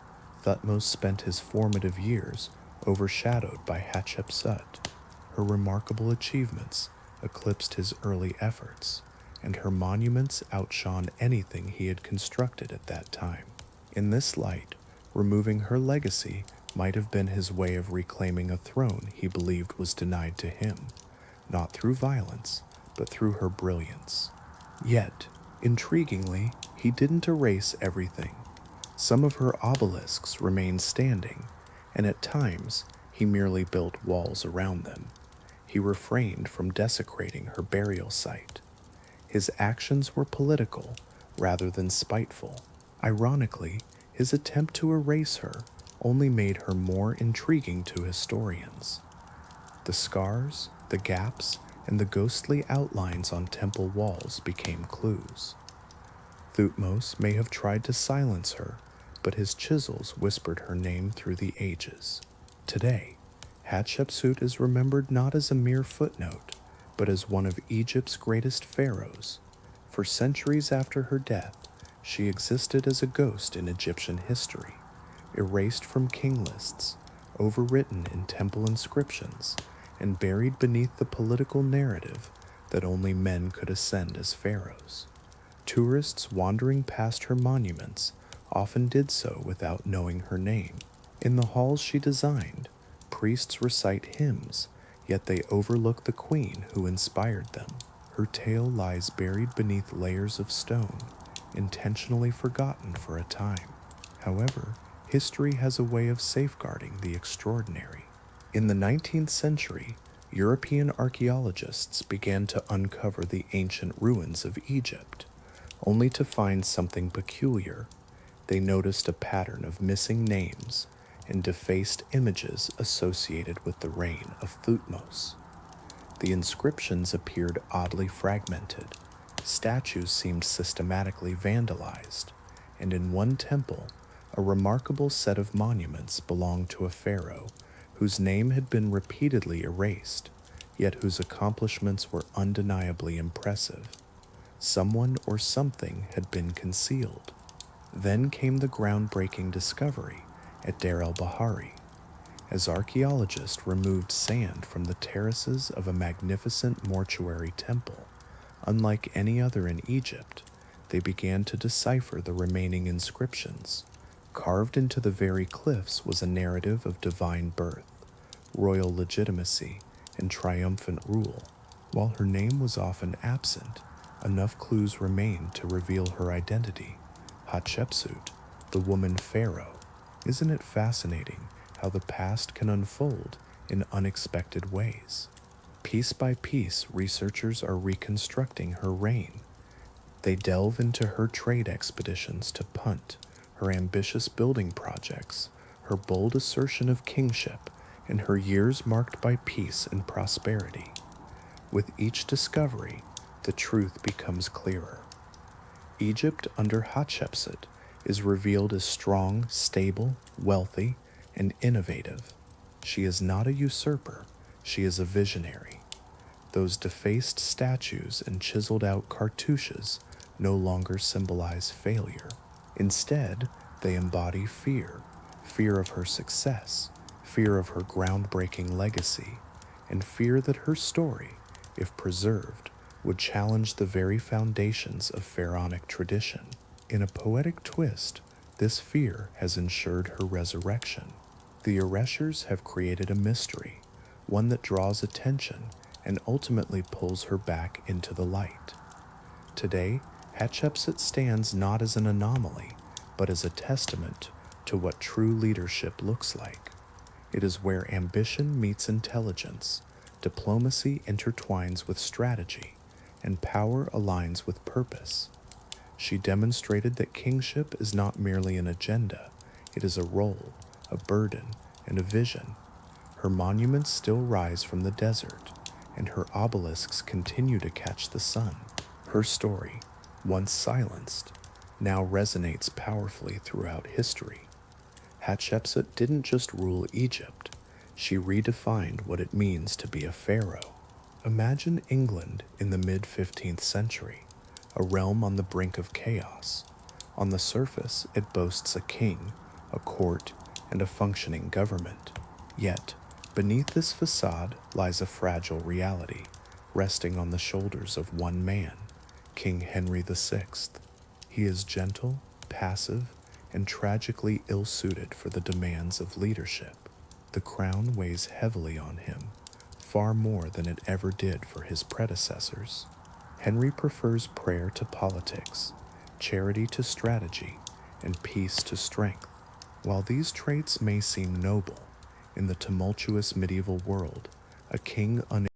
A: Thutmose spent his formative years overshadowed by Hatshepsut. Her remarkable achievements eclipsed his early efforts, and her monuments outshone anything he had constructed at that time. In this light, removing her legacy might have been his way of reclaiming a throne he believed was denied to him, not through violence, but through her brilliance. Yet, intriguingly, he didn't erase everything. Some of her obelisks remained standing, and at times he merely built walls around them. He refrained from desecrating her burial site. His actions were political rather than spiteful. Ironically, his attempt to erase her only made her more intriguing to historians. The scars, the gaps, and the ghostly outlines on temple walls became clues. Thutmose may have tried to silence her, but his chisels whispered her name through the ages. Today, Hatshepsut is remembered not as a mere footnote, but as one of Egypt's greatest pharaohs. For centuries after her death, she existed as a ghost in Egyptian history, erased from king lists, overwritten in temple inscriptions, and buried beneath the political narrative that only men could ascend as pharaohs. Tourists wandering past her monuments often did so without knowing her name. In the halls she designed, priests recite hymns, yet they overlook the queen who inspired them. Her tale lies buried beneath layers of stone, intentionally forgotten for a time. However, history has a way of safeguarding the extraordinary. In the 19th century, European archaeologists began to uncover the ancient ruins of Egypt, only to find something peculiar. They noticed a pattern of missing names and defaced images associated with the reign of Thutmose. The inscriptions appeared oddly fragmented, statues seemed systematically vandalized, and in one temple, a remarkable set of monuments belonged to a pharaoh whose name had been repeatedly erased, yet whose accomplishments were undeniably impressive. Someone or something had been concealed. Then came the groundbreaking discovery at Deir el-Bahari, as archaeologists removed sand from the terraces of a magnificent mortuary temple. Unlike any other in Egypt, they began to decipher the remaining inscriptions. Carved into the very cliffs was a narrative of divine birth, royal legitimacy, and triumphant rule. While her name was often absent, enough clues remained to reveal her identity: Hatshepsut, the woman pharaoh. Isn't it fascinating how the past can unfold in unexpected ways? Piece by piece, researchers are reconstructing her reign. They delve into her trade expeditions to Punt, her ambitious building projects, her bold assertion of kingship, and her years marked by peace and prosperity. With each discovery, the truth becomes clearer. Egypt under Hatshepsut is revealed as strong, stable, wealthy, and innovative. She is not a usurper, she is a visionary. Those defaced statues and chiseled out cartouches no longer symbolize failure. Instead, they embody fear: fear of her success, fear of her groundbreaking legacy, and fear that her story, if preserved, would challenge the very foundations of pharaonic tradition. In a poetic twist, this fear has ensured her resurrection. The erasures have created a mystery, one that draws attention and ultimately pulls her back into the light. Today, Hatshepsut stands not as an anomaly, but as a testament to what true leadership looks like. It is where ambition meets intelligence, diplomacy intertwines with strategy, and power aligns with purpose. She demonstrated that kingship is not merely an agenda, it is a role, a burden, and a vision. Her monuments still rise from the desert, and her obelisks continue to catch the sun. Her story, once silenced, now resonates powerfully throughout history. Hatshepsut didn't just rule Egypt, she redefined what it means to be a pharaoh. Imagine England in the mid-15th century, a realm on the brink of chaos. On the surface, it boasts a king, a court, and a functioning government. Yet, beneath this facade lies a fragile reality: resting on the shoulders of one man, King Henry VI. He is gentle, passive, and tragically ill-suited for the demands of leadership. The crown weighs heavily on him, far more than it ever did for his predecessors. Henry prefers prayer to politics, charity to strategy, and peace to strength. While these traits may seem noble, in the tumultuous medieval world, a king unable